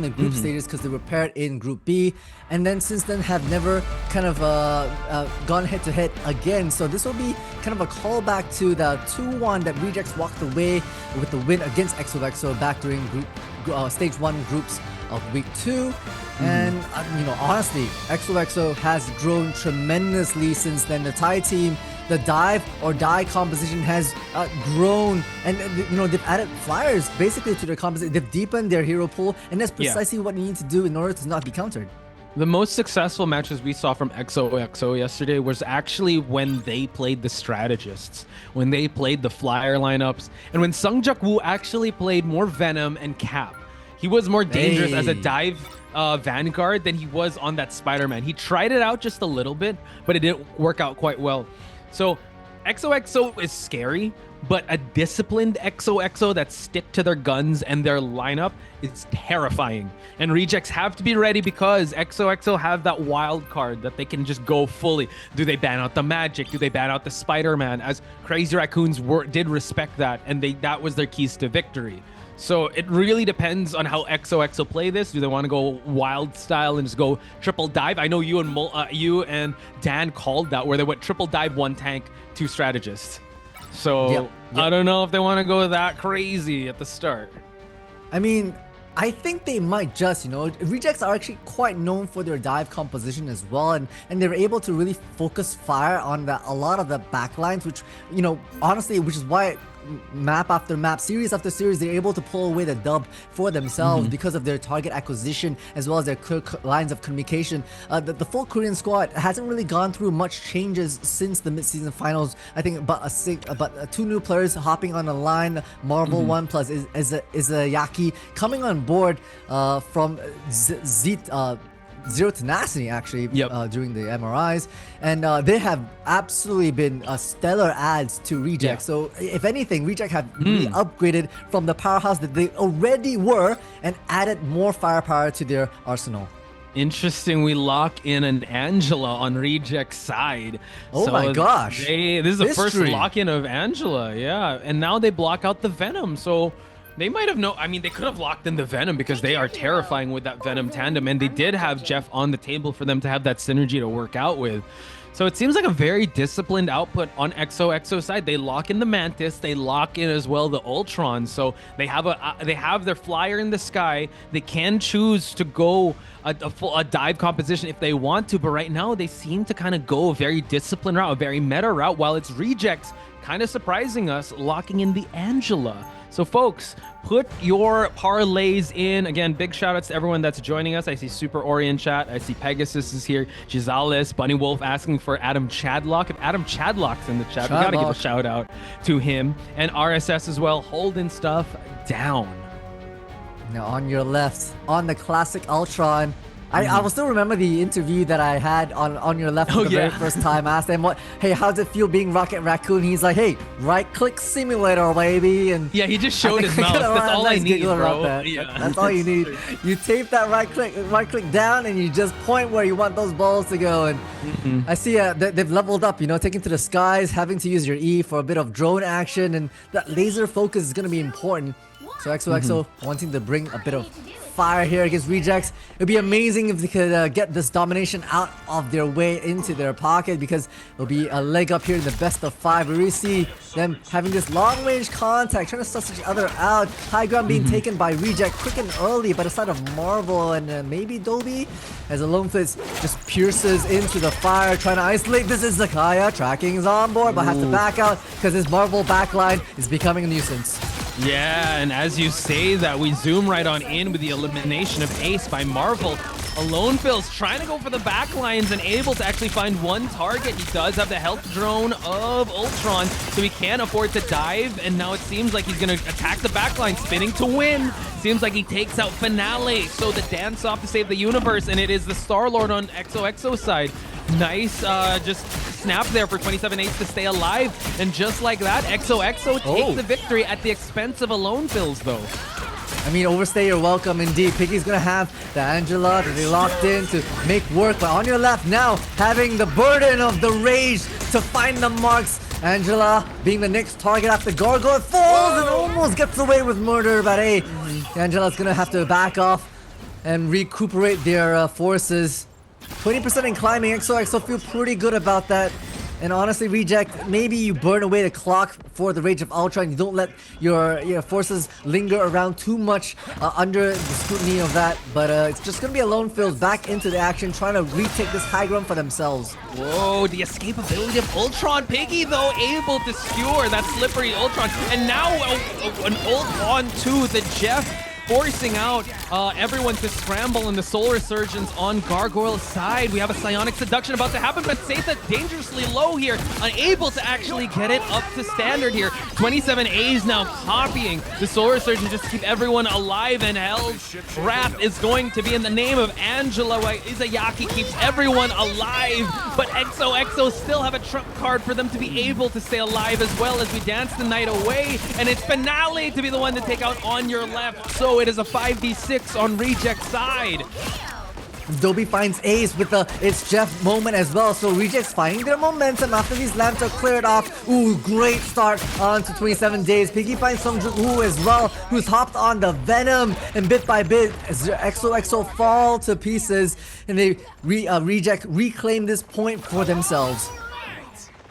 the group stages because they were paired in Group B, and then since then have never kind of gone head-to-head again. So this will be kind of a callback to the 2-1 that Rejects walked away with the win against XOXO back during Stage 1 groups of Week 2. And you know, honestly, XOXO has grown tremendously since then. The Thai team, the dive or die composition has grown, and you know, they've added flyers basically to their composition. They've deepened their hero pool, and that's precisely what you need to do in order to not be countered. The most successful matches we saw from XOXO yesterday was actually when they played the strategists, when they played the flyer lineups, and when Sungjak Woo actually played more Venom and Cap. He was more dangerous as a dive Vanguard than he was on that Spider-Man. He tried it out just a little bit, but it didn't work out quite well. So XOXO is scary, but a disciplined XOXO that stick to their guns and their lineup is terrifying. And Rejects have to be ready because XOXO have that wild card that they can just go fully. Do they ban out the magic? Do they ban out the Spider-Man? As Crazy Raccoons did respect that, and that was their keys to victory. So it really depends on how XOXO play this. Do they want to go wild style and just go triple dive? I know you and Dan called that, where they went triple dive, 1 tank, 2 strategists. So Yep. I don't know if they want to go that crazy at the start. I mean, I think they might just, you know, Rejects are actually quite known for their dive composition as well, and they're able to really focus fire on a lot of the backlines, which, you know, honestly, which is why map after map, series after series, they're able to pull away the dub for themselves because of their target acquisition as well as their clear lines of communication. The full Korean squad hasn't really gone through much changes since the mid-season finals. I think about 2 new players hopping on the line, Marvel 1 plus Izayaki coming on board from Zero Tenacity actually during the MRIs, and they have absolutely been stellar adds to Reject. So if anything, Reject have really upgraded from the powerhouse that they already were and added more firepower to their arsenal. Interesting. We lock in an Angela on Reject's side. Oh my gosh. This is the first lock-in of Angela. Yeah. And now they block out the Venom. So they might have I mean, they could have locked in the Venom because they are terrifying with that Venom tandem. And they did have Jeff on the table for them to have that synergy to work out with. So it seems like a very disciplined output on XOXO side. They lock in the Mantis, they lock in as well the Ultron. So they have their flyer in the sky. They can choose to go a dive composition if they want to, but right now they seem to kind of go a very disciplined route, a very meta route, while it's Rejects kind of surprising us, locking in the Angela. So folks, put your parlays in. Again, big shout outs to everyone that's joining us. I see Super Ori in chat. I see Pegasus is here. Gisales, Bunny Wolf asking for Adam Chadlock. If Adam Chadlock's in the chat, we gotta give a shout out to him. And RSS as well, holding stuff down. Now on your left, on the classic Ultron, I will still remember the interview that I had on your left for the very first time. I asked him, hey, how's it feel being Rocket Raccoon? He's like, hey, right-click simulator, baby. And yeah, he just showed his mouth. That's all I need, bro. That's all you need. You tape that right-click down, and you just point where you want those balls to go. And I see they've leveled up, you know, taking to the skies, having to use your E for a bit of drone action, and that laser focus is going to be important. So XOXO wanting to bring a bit of fire here against Rejects. It'd be amazing if they could get this domination out of their way into their pocket, because it'll be a leg up here in the best of 5. We really see them having this long range contact, trying to suss each other out. High ground being taken by Reject quick and early by the side of Marvel and maybe Dobby, as a Lone Fist just pierces into the fire, trying to isolate. This is Zakaya. Tracking is on board, but has to back out because his Marvel backline is becoming a nuisance. Yeah, and as you say that, we zoom right on in with the elimination of Ace by Marvel. Alone Phil's trying to go for the back lines and able to actually find one target. He does have the health drone of Ultron, so he can't afford to dive, and now it seems like he's going to attack the back line, spinning to win. Seems like he takes out Finale, so the dance off to save the universe, and it is the Star-Lord on XOXO side. Nice just snap there for 27 Ace to stay alive, and just like that, XOXO takes the victory at the expense of Alone Phil's though. I mean, overstay your welcome indeed. Piggy's gonna have the Angela that they locked in to make work, but on your left now, having the burden of the rage to find the marks. Angela being the next target after Gargoyle falls and almost gets away with murder, but hey, Angela's gonna have to back off. and recuperate their forces. 20% in climbing. XOXO feel pretty good about that. And honestly, Reject, maybe you burn away the clock for the Rage of Ultra and you don't let your forces linger around too much under the scrutiny of that. But it's just going to be a lone field back into the action, trying to retake this high ground for themselves. Whoa, the escapability of Ultron. Piggy, though, able to skewer that slippery Ultron. And now an ult on to the Jeff, forcing out everyone to scramble in the Soul Resurgence on Gargoyle's side. We have a Psionic Seduction about to happen, but Seitha dangerously low here, unable to actually get it up to standard here. 27 A's now copying the Soul Resurgence just to keep everyone alive, and Hell's Wrath is going to be in the name of Angela, while Izayaki keeps everyone alive, but XOXO still have a trump card for them to be able to stay alive as well as we dance the night away, and it's Finale to be the one to take out on your left. So it is a 5v6 on Reject's side. Dobby finds Ace with the It's Jeff moment as well. So Reject's finding their momentum after these lamps are cleared off. Ooh, great start on to 27 days. Piggy finds Sungju Woo as well, who's hopped on the Venom. And bit by bit, as XOXO fall to pieces, and they Reject reclaim this point for themselves.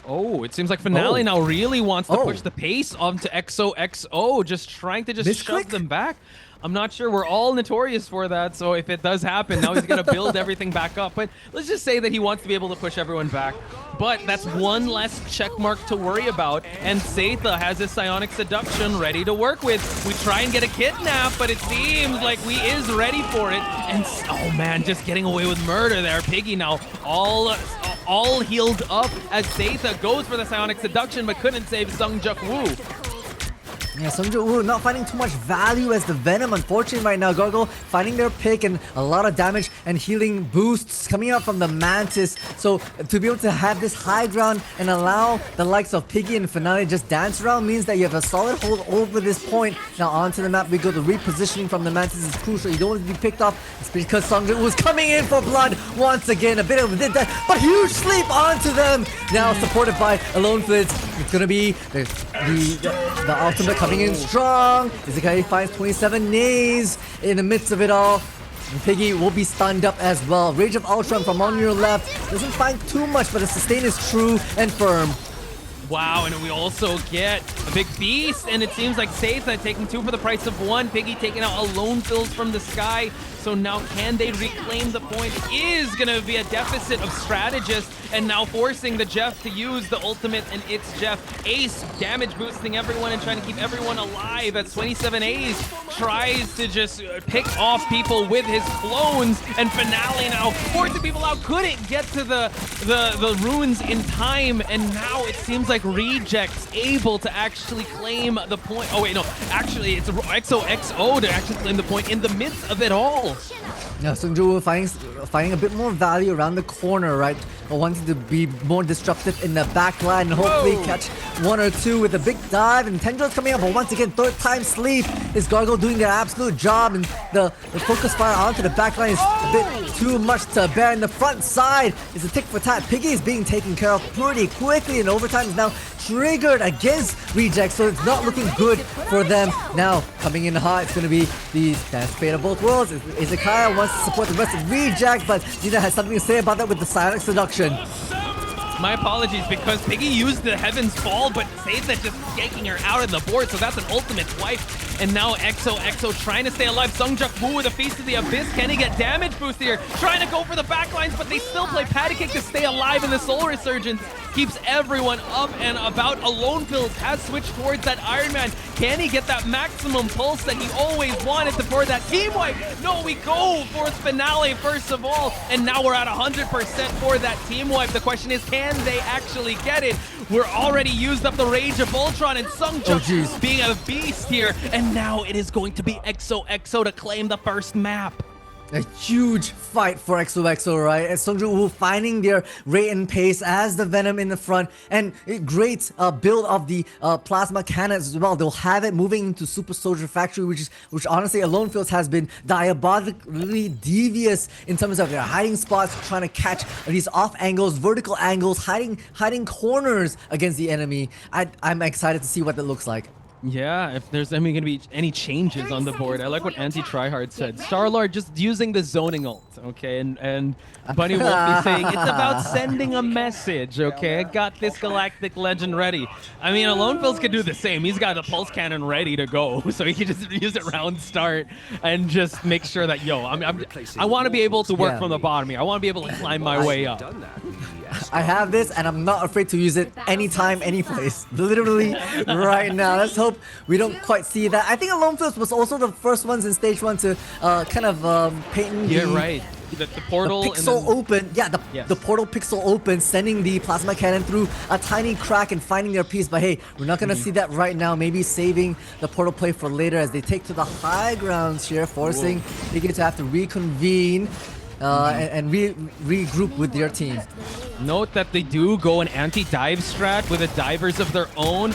Oh, it seems like Finale now really wants to push the pace onto XOXO, just trying to shove them back. I'm not sure. We're all notorious for that, so if it does happen, now he's going to build everything back up. But let's just say that he wants to be able to push everyone back. But that's one less check mark to worry about, and Seitha has his Psionic Seduction ready to work with. We try and get a kidnap, but it seems like we is ready for it. And oh man, just getting away with murder there. Piggy now all healed up as Seitha goes for the Psionic Seduction, but couldn't save Sungjuk Woo. Yeah, Sungju Woo not finding too much value as the Venom, unfortunately, right now. Gargoyle finding their pick and a lot of damage and healing boosts coming out from the Mantis. So to be able to have this high ground and allow the likes of Piggy and Finale just dance around means that you have a solid hold over this point. Now onto the map we go. The repositioning from the Mantis is crucial. You don't want to be picked off. It's because Sungju Woo is coming in for blood once again. A bit of that, but huge sleep onto them. Now supported by Alone Flits. It's gonna be the ultimate coming in strong. Izayaki finds 27 nays in the midst of it all. And Piggy will be stunned up as well. Rage of Ultron from on your left doesn't find too much, but the sustain is true and firm. Wow, and we also get a big beast, and it seems like Seitha taking 2 for the price of 1. Piggy taking out Alone Fills from the sky. So now can they reclaim the point? It is going to be a deficit of strategists, and now forcing the Jeff to use the ultimate, and it's Jeff. Ace damage boosting everyone and trying to keep everyone alive as 27 Ace tries to just pick off people with his clones, and Finale now forcing people out. Couldn't get to the runes in time, and now it seems like Reject's able to actually claim the point. Oh wait, no, actually it's XOXO to actually claim the point in the midst of it all. Yeah, Sungju finding a bit more value around the corner, right? Wanting to be more disruptive in the back line and hopefully catch 1 or 2 with a big dive. And Tendrils coming up, but once again, third time sleep. Is Gargoyle doing their absolute job, and the focus fire onto the back line is a bit too much to bear. In the front side is a tick for tat. Piggy is being taken care of pretty quickly, and overtime is now triggered against Reject, so it's not looking good for them. Now coming in hot, it's going to be the Dance Fate of both worlds. Izayaki wants to support the rest of Reject, but Gina has something to say about that with the Psionic Seduction. My apologies, because Piggy used the Heaven's Fall, but Seitha just yanking her out of the board, so that's an ultimate swipe. And now XOXO trying to stay alive. Sungjuk Woo with a Feast of the Abyss. Can he get damage boosted here? Trying to go for the backlines, but they still play Patty Cake to stay alive in the Soul Resurgence. Keeps everyone up and about. Alone Pills has switched towards that Iron Man. Can he get that maximum pulse that he always wanted to for that team wipe? No, we go for Finale first of all, and now we're at 100% for that team wipe. The question is, can they actually get it? We're already used up the Rage of Ultron, and Sungjuk being a beast here, and now it is going to be XOXO to claim the first map. A huge fight for XOXO, right? And Sungju Woo finding their rate and pace as the Venom in the front, and a great build of the plasma cannons as well. They'll have it moving into Super Soldier Factory, which honestly Alone Fields has been diabolically devious in terms of their hiding spots, trying to catch these off angles, vertical angles, hiding corners against the enemy. I'm excited to see what that looks like. Yeah, if there's going to be any changes on the board. I like what Anti-Tryhard said. Star-Lord just using the zoning ult, okay? And Bunny Wolf is saying, it's about sending a message, okay? I got this Galactic Legend ready. I mean, Alonefils could do the same. He's got the Pulse Cannon ready to go, so he can just use it round start and just make sure that, yo, I want to be able to work from the bottom here. I want to be able to climb my way up. I have this, and I'm not afraid to use it anytime, any place. Literally right now. Let's hope we don't quite see that. I think Alonefils was also the first ones in stage 1 to kind of paint the portal. The pixel open. Yeah, the portal pixel open, sending the plasma cannon through a tiny crack and finding their piece. But hey, we're not going to see that right now. Maybe saving the portal play for later as they take to the high grounds here, forcing Iggy to have to reconvene. And regroup with their team. Note that they do go an anti-dive strat with the divers of their own.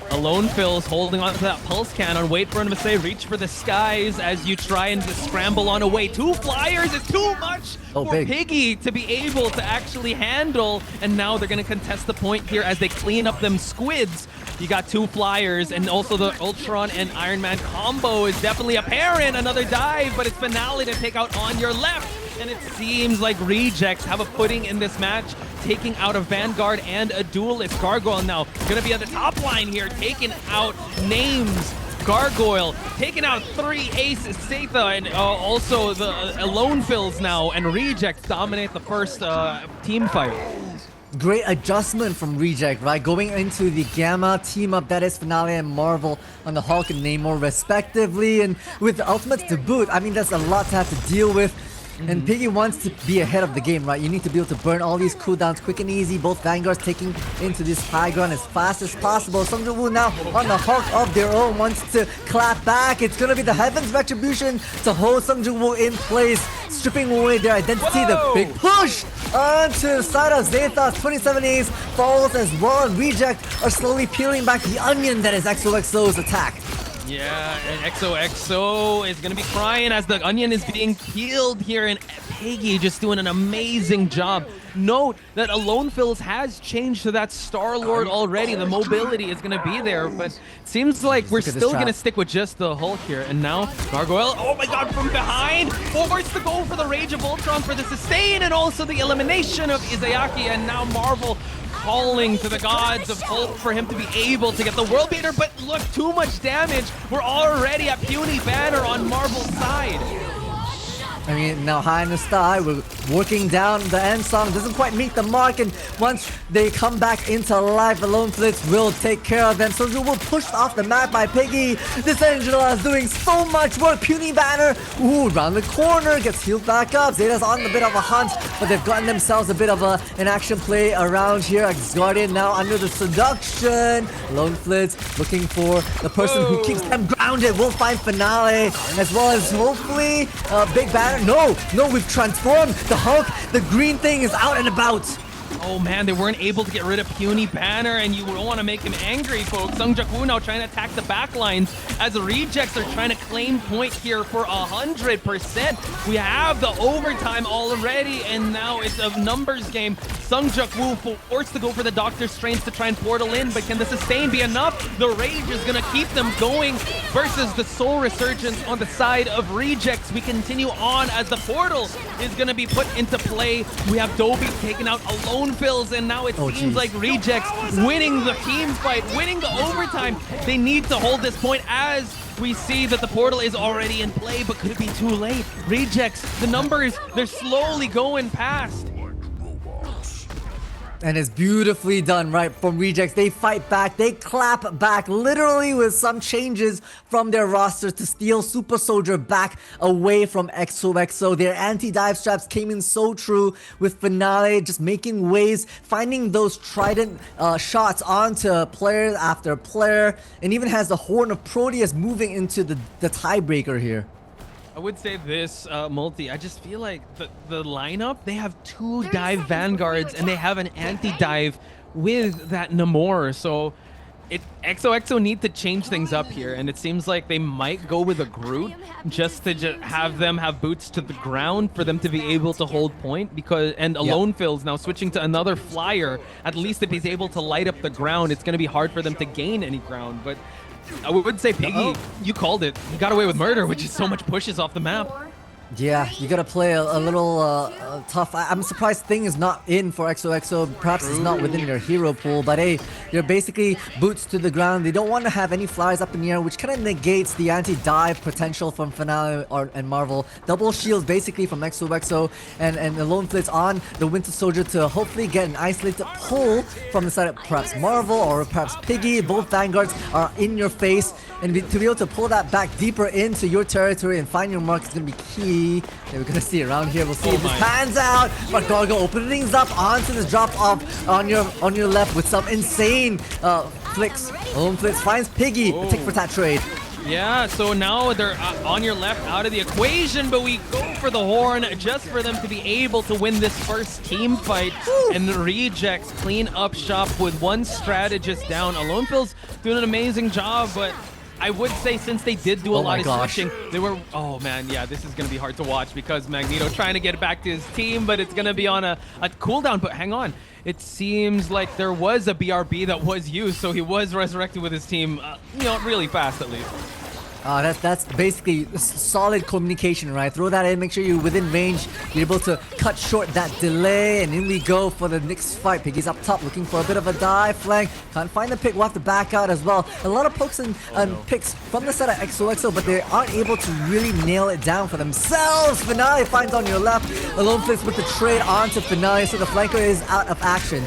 Alonefils holding on to that pulse cannon. Wait for him to say, reach for the skies as you try and scramble on away. 2 flyers is too much for Piggy to be able to actually handle. And now they're going to contest the point here as they clean up them squids. You got 2 flyers, and also the Ultron and Iron Man combo is definitely apparent. Another dive, but it's Finale to take out on your left. And it seems like Rejects have a footing in this match, taking out a Vanguard and a Duelist. Gargoyle now going to be on the top line here, taking out names. Gargoyle taking out 3 aces, Setha, and also the Alonefils now, and Rejects dominate the first team fight. Great adjustment from Reject, right? Going into the Gamma team-up, that is Finale and Marvel on the Hulk and Namor respectively. And with the ultimates to boot, I mean, that's a lot to have to deal with. And Piggy wants to be ahead of the game, right? You need to be able to burn all these cooldowns quick and easy. Both Vanguards taking into this high ground as fast as possible. Sung Jung-woo now on the Hulk of their own wants to clap back. It's going to be the Heaven's Retribution to hold Sung Jung-woo in place, stripping away their identity. The big push onto the side of Zetha's 27 A's falls as well. And Reject are slowly peeling back the onion that is XOXO's attack. Yeah, and XOXO is going to be crying as the onion is being peeled here, and Piggy just doing an amazing job. Note that Alonefils has changed to that Star-Lord already. The mobility is going to be there, but it seems like we're still going to stick with just the Hulk here. And now Gargoyle, oh my god, from behind, forwards to go for the Rage of Ultron for the sustain, and also the elimination of Izayaki, and now Marvel calling to the gods of Hulk for him to be able to get the world beater, but look, too much damage. We're already at Puny Banner on Marvel's side. I mean, now high in the sky, we're working down the end song, doesn't quite meet the mark, and once they come back into life, Alonefils will take care of them. So will pushed off the map by Piggy. This Angela is doing so much work. Puny Banner, ooh, round the corner, gets healed back up. Zeta's on a bit of a hunt, but they've gotten themselves a bit of an action play around here. Guardian now under the seduction. Alonefils looking for the person who keeps them grounded. We'll find Finale, as well as hopefully Big Banner. No, we've transformed. The Hulk, the green thing is out and about. Oh man, they weren't able to get rid of Puny Banner, and you don't want to make him angry, folks. Sung Jak Woo now trying to attack the back lines as the Rejects are trying to claim point here for 100%. We have the overtime already, and now it's a numbers game. Sung Jak Woo forced to go for the Doctor Strange to try and portal in, but can the sustain be enough? The Rage is going to keep them going versus the Soul Resurgence on the side of Rejects. We continue on as the portal is going to be put into play. We have Dobie taken out Alonefils, and now it seems like Rejects winning the team fight, winning the overtime. They need to hold this point as we see that the portal is already in play, but could it be too late? Rejects, the numbers, they're slowly going past. And it's beautifully done, right, from Rejects. They fight back, they clap back, literally with some changes from their roster to steal Super Soldier back away from XOXO. Their anti-dive straps came in so true with Finale, just making waves, finding those trident shots onto player after player, and even has the Horn of Proteus moving into the tiebreaker here. I would say this, Multi, I just feel like the lineup, they have 2 dive Vanguards and they have an anti-dive with that Namor. So XOXO need to change things up here, and it seems like they might go with a Groot just to have them have boots to the ground for them to be able to hold point, because Alonefils now switching to another flyer. At least if he's able to light up the ground, it's going to be hard for them to gain any ground. But I would say Piggy, you called it. He got away with murder, which is so much pushes off the map. Yeah, you gotta play a little tough. I'm surprised Thing is not in for XOXO. Perhaps it's not within your hero pool, but hey, you're basically boots to the ground. They don't want to have any flyers up in the air, which kind of negates the anti-dive potential from Finale and Marvel. Double shields basically from XOXO, and the Lone Flits on the Winter Soldier to hopefully get an isolated pull from the side of perhaps Marvel or perhaps Piggy. Both Vanguards are in your face, and to be able to pull that back deeper into your territory and find your mark is going to be key. Yeah, we're gonna see around here. We'll see if this pans out. But Gargo opening things up onto this drop off on your left with some insane flicks. Lone Flits finds Piggy. A tick for tat trade. Yeah, so now they're on your left out of the equation, but we go for the horn just for them to be able to win this first team fight. And the Rejects clean up shop with one strategist down. Alonefill's doing an amazing job, but I would say since they did do a lot of switching, they were, oh man, yeah, this is going to be hard to watch because Magneto trying to get back to his team, but it's going to be on a cooldown. But hang on, it seems like there was a BRB that was used, so he was resurrected with his team, you know, really fast at least. That's basically solid communication, right? Throw that in, make sure you're within range. You're able to cut short that delay, and in we go for the next fight. Piggy's up top looking for a bit of a dive flank. Can't find the pick, we'll have to back out as well. A lot of pokes and picks from the side of XOXO, but they aren't able to really nail it down for themselves. Finale finds on your left. Lone Flits with the trade onto Finale, so the flanker is out of action.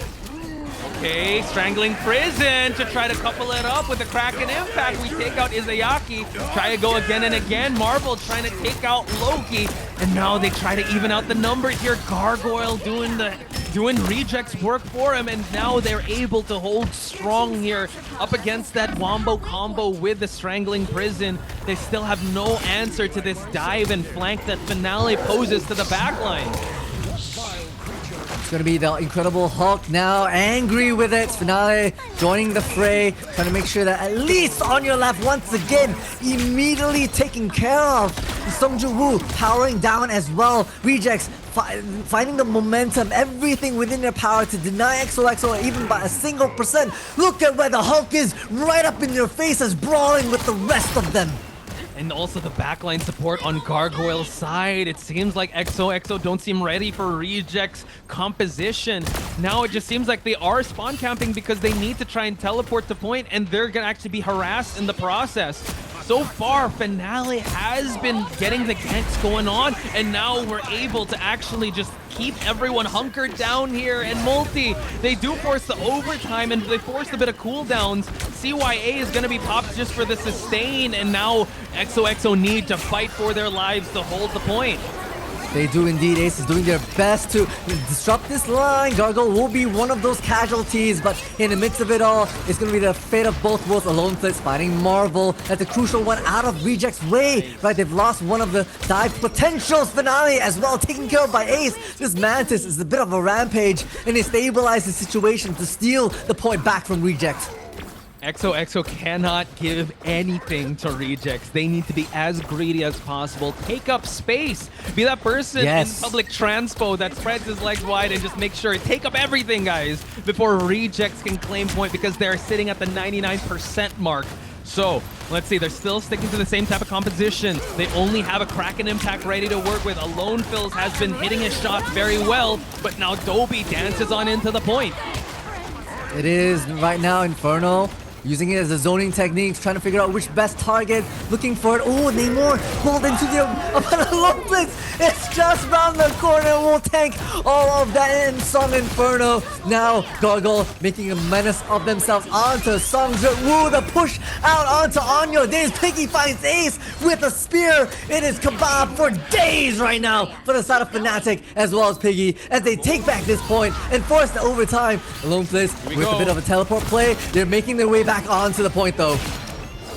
Okay, strangling prison to try to couple it up with a Kraken impact. We take out Izayaki, try to go again and again. Marvel trying to take out Loki, and now they try to even out the numbers here. Gargoyle doing Rejects work for him, and now they're able to hold strong here up against that Wombo combo with the strangling prison. They still have no answer to this dive and flank that Finale poses to the backline. It's gonna be the Incredible Hulk now, angry with it. Finale joining the fray, trying to make sure that at least on your left, once again, immediately taken care of. Songjoo Woo powering down as well. Rejects finding the momentum, everything within their power to deny XOXO even by a single percent. Look at where the Hulk is, right up in their faces, brawling with the rest of them. And also the backline support on Gargoyle's side. It seems like XOXO don't seem ready for Rejects composition. Now it just seems like they are spawn camping because they need to try and teleport to point, and they're gonna actually be harassed in the process. So far, Finale has been getting the ganks going on, and now we're able to actually just keep everyone hunkered down here. And Multi, they do force the overtime, and they force a bit of cooldowns. CYA is going to be popped just for the sustain, and now XOXO need to fight for their lives to hold the point. They do indeed. Ace is doing their best to disrupt this line. Gargoyle will be one of those casualties, but in the midst of it all, it's going to be the fate of both worlds. Lone Flits fighting Marvel. That's a crucial one out of Reject's way. Right, they've lost one of the dive potentials. Finale as well, taken care of by Ace. This Mantis is a bit of a rampage, and they stabilize the situation to steal the point back from Reject. XOXO cannot give anything to Rejects. They need to be as greedy as possible. Take up space. Be that person in public transpo that spreads his legs wide and just make sure. Take up everything, guys, before Rejects can claim point because they're sitting at the 99% mark. So, let's see, they're still sticking to the same type of composition. They only have a Kraken impact ready to work with. Alonefill's has been hitting his shots very well, but now Dobie dances on into the point. It is right now Inferno. Using it as a zoning technique, trying to figure out which best target, looking for it. Oh, Namor pulled into the Lone Flits. It's just around the corner. We'll tank all of that in Song Inferno. Now, Gargoyle making a menace of themselves onto Songjoo Woo. The push out onto Anyo. Days Piggy finds Ace with a spear. It is kebab for days right now for the side of Fnatic as well as Piggy as they take back this point and force the overtime. Lone Flits with a bit of a teleport play. They're making their way back onto the point though.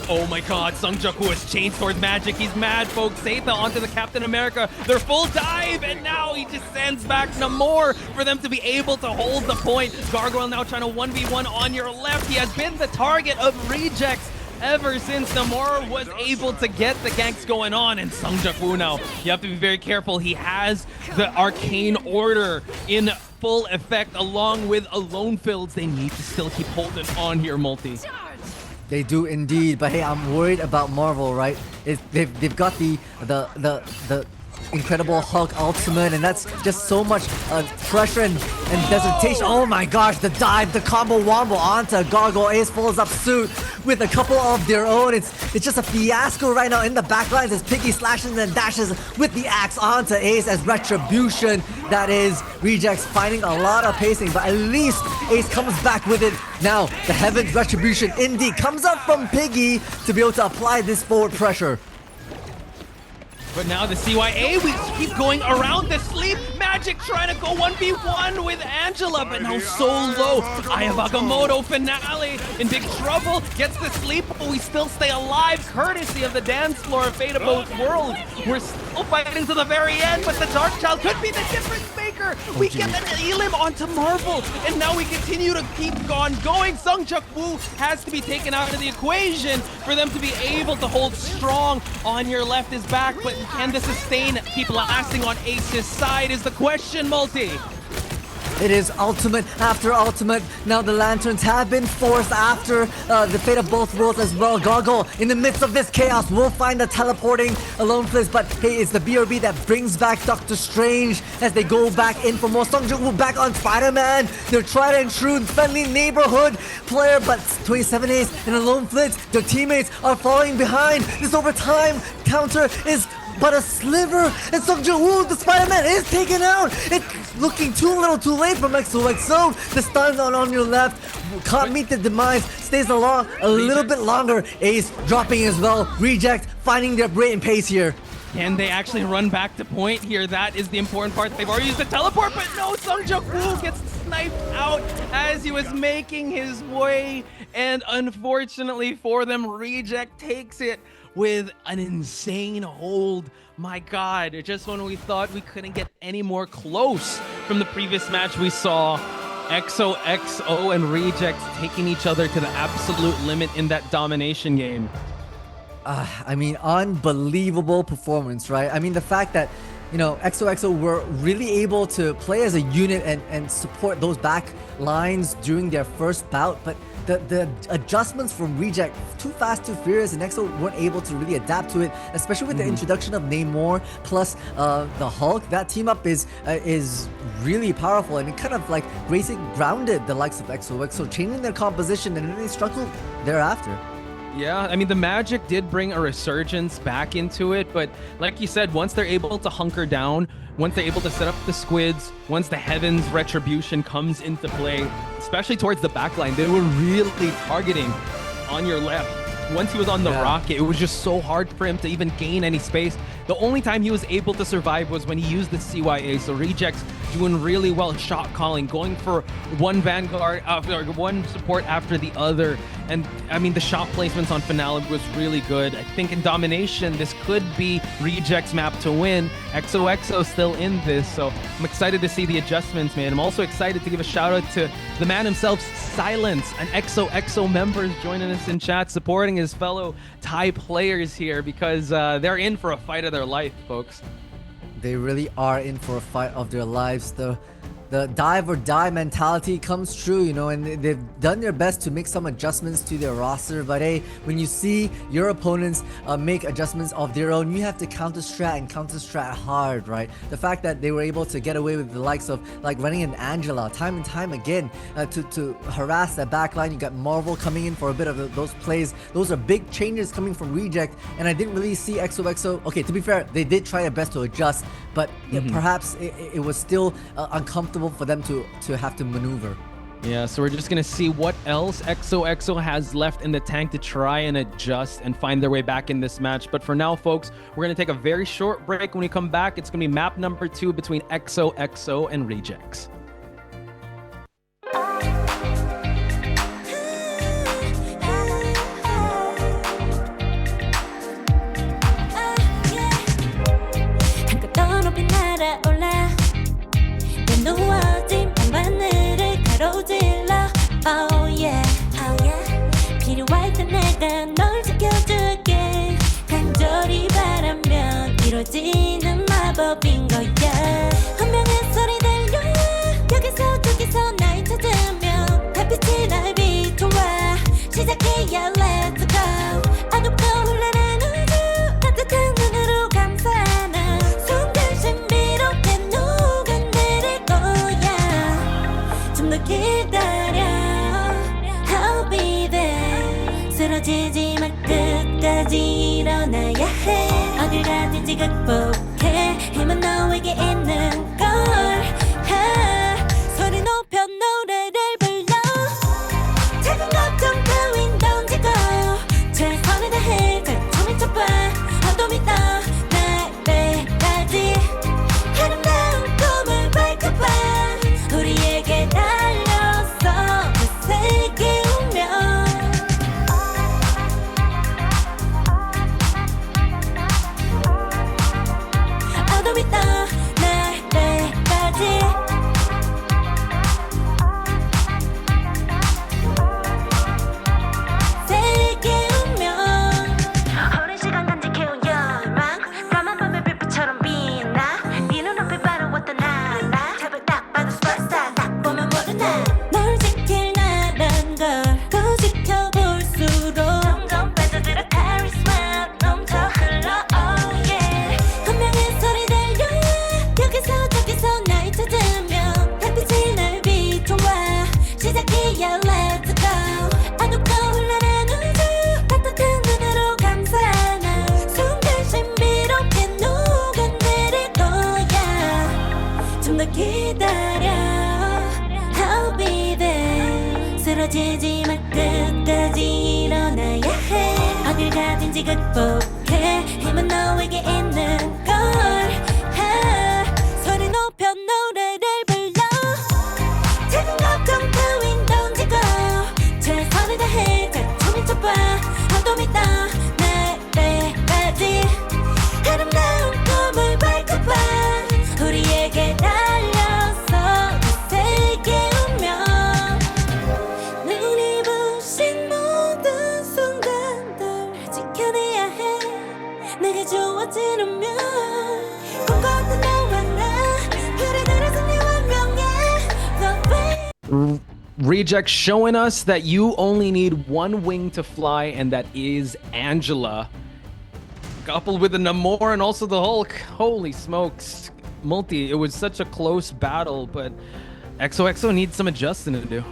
Oh my god, Songjoo Woo has changed towards magic. He's mad, folks. Seitha onto the Captain America. Their full dive, and now he just sends back Namor for them to be able to hold the point. Gargoyle now trying to 1v1 on your left. He has been the target of Rejects ever since Namor was able to get the ganks going on. And Songjoo Woo now, you have to be very careful. He has the Arcane Order in full effect along with Alonefill's. They need to still keep holding on here, Multi. They do indeed, but hey, I'm worried about Marvel, right? They've got the Incredible Hulk ultimate, and that's just so much pressure and hesitation. Oh my gosh, the dive, the combo wombo onto Gargoyle. Ace follows up suit with a couple of their own. It's just a fiasco right now in the backlines as Piggy slashes and dashes with the axe onto Ace as Retribution. That is Rejects finding a lot of pacing, but at least Ace comes back with it. Now the Heaven's Retribution indeed comes up from Piggy to be able to apply this forward pressure. But now the CYA, we keep going around the sleep. Magic trying to go 1v1 with Angela, but now so low. Eye of Agamotto finale in big trouble. Gets the sleep, but we still stay alive, courtesy of the dance floor of Fate of Both Worlds. We're still fighting to the very end, but the Dark Child could be the difference maker. We get the Elim onto Marvel, and now we continue to keep on going. Sungjuk Woo has to be taken out of the equation for them to be able to hold strong. On your left is back, but can the sustain keep lasting on Ace's side is the question, Multi. It is ultimate after ultimate. Now the lanterns have been forced after the Fate of Both Worlds as well. Gargoyle in the midst of this chaos will find the teleporting Alone Fliz, but hey, it's the BRB that brings back Doctor Strange as they go back in for more. Sungjuk Woo back on Spider-Man. They're trying to intrude friendly neighborhood player, but 27 Ace and Alone Fliz, their teammates are falling behind. This overtime counter is but a sliver, and Sungjuk Woo, the Spider-Man, is taken out. It's looking too little too late from XOXO. The stun on your left can't meet the demise, stays along a little bit longer. Ace dropping as well. Reject finding their rate and pace here. Can they actually run back to point here? That is the important part. They've already used the teleport, but no, Sungjuk Woo gets sniped out as he was making his way, and unfortunately for them, Reject takes it with an insane hold. My God, just when we thought we couldn't get any more close from the previous match, we saw XOXO and Reject taking each other to the absolute limit in that domination game. I mean, unbelievable performance, right? I mean, the fact that, you know, XOXO were really able to play as a unit and support those back lines during their first bout, but the adjustments from Reject, too fast, too furious, and EXO weren't able to really adapt to it, especially with the introduction of Namor plus the Hulk. That team up is really powerful, and it kind of like grounded the likes of XOXO, changing their composition, and then they struggled thereafter. Yeah, I mean, the Magic did bring a resurgence back into it, but like you said, once they're able to hunker down, once they're able to set up the squids, once the Heaven's Retribution comes into play, especially towards the backline, they were really targeting on your left. Once he was on the rocket, it was just so hard for him to even gain any space. The only time he was able to survive was when he used the CYA. So Rejects doing really well shot calling, going for one Vanguard, or one support after the other. And I mean, the shot placements on Finale was really good. I think in Domination, this could be Rejects map to win. XOXO still in this, so I'm excited to see the adjustments, man. I'm also excited to give a shout out to the man himself, Silence, an XOXO member is joining us in chat, supporting his fellow Thai players here because they're in for a fight of their life, folks. They really are in for a fight of their lives. The dive or die mentality comes true, you know, and they've done their best to make some adjustments to their roster. But hey, when you see your opponents make adjustments of their own, you have to counter-strat and counter-strat hard, right? The fact that they were able to get away with the likes of like running an Angela time and time again to harass that backline. You got Marvel coming in for a bit of those plays. Those are big changes coming from Reject, and I didn't really see XOXO. Okay, to be fair, they did try their best to adjust, but perhaps it was still uncomfortable for them to have to maneuver. Yeah, so we're just gonna see what else XOXO has left in the tank to try and adjust and find their way back in this match. But for now, folks, we're gonna take a very short break. When we come back, it's gonna be map number 2 between XOXO and Rejects. 누워진 밤하늘을 가로질러 Oh yeah, oh yeah 필요할 때 내가 널 지켜줄게 간절히 바라면 이루어지는 마법인 거야 운명의 소리 들려 여기서 저기서 날 찾으면 달빛이 날 비춰와 시작해야 해 얼마든지 극복해 힘은 너에게 있는 걸 소리 높여 노래를 불러 작은 걱정 따윈 던지고 최선을 다해 작품을 쳐봐 어둠이 떠 날 때까지 아름다운 꿈을 밝혀봐 우리에게 달려서 그 세계 오면 어둠이 떠 날 때까지 세계 오면 오랜 시간 간직해온 열망 까만 밤의 빛처럼 빛나 네 눈앞에 바로 왔던 나 잡을 딱 봐도 superstar 딱 보면 모두 나널 지킬 나란 걸더 지켜볼수록 점점 빠져들어 카리스마 넘쳐 흘러 oh yeah 운명의 소리 들려 여기서 저기서 날 찾으면 햇빛이 날 비춰와 시작이야 let's go 어둡고 혼란한 우주 따뜻한 눈으로 감싸나 순간 신비롭게 녹아내릴 거야 좀 더 기다려 I'll be there 쓰러지지 마 끝까지 일어나야 해 어딜 가든지 극복해 힘은 너에게 있는 걸 소리 높여 노래를 불러 작은 걱정 따윈 던지고 최선을 다해 작품을 쳐봐 어둠이 떠 날 때까지 아름다운 꿈을 밝혀봐 우리에게 달려서 그 세계 오면 눈이 부신 모든 순간들 지켜내야 해 내가 좋아지려면 꿈꿨던 너와 나 그래들어서 내 운명에 The way Reject showing us that you only need one wing to fly, and that is Angela. Coupled with the Namor and also the Hulk. Holy smokes. Multi, it was such a close battle, but XOXO needs some adjusting to do.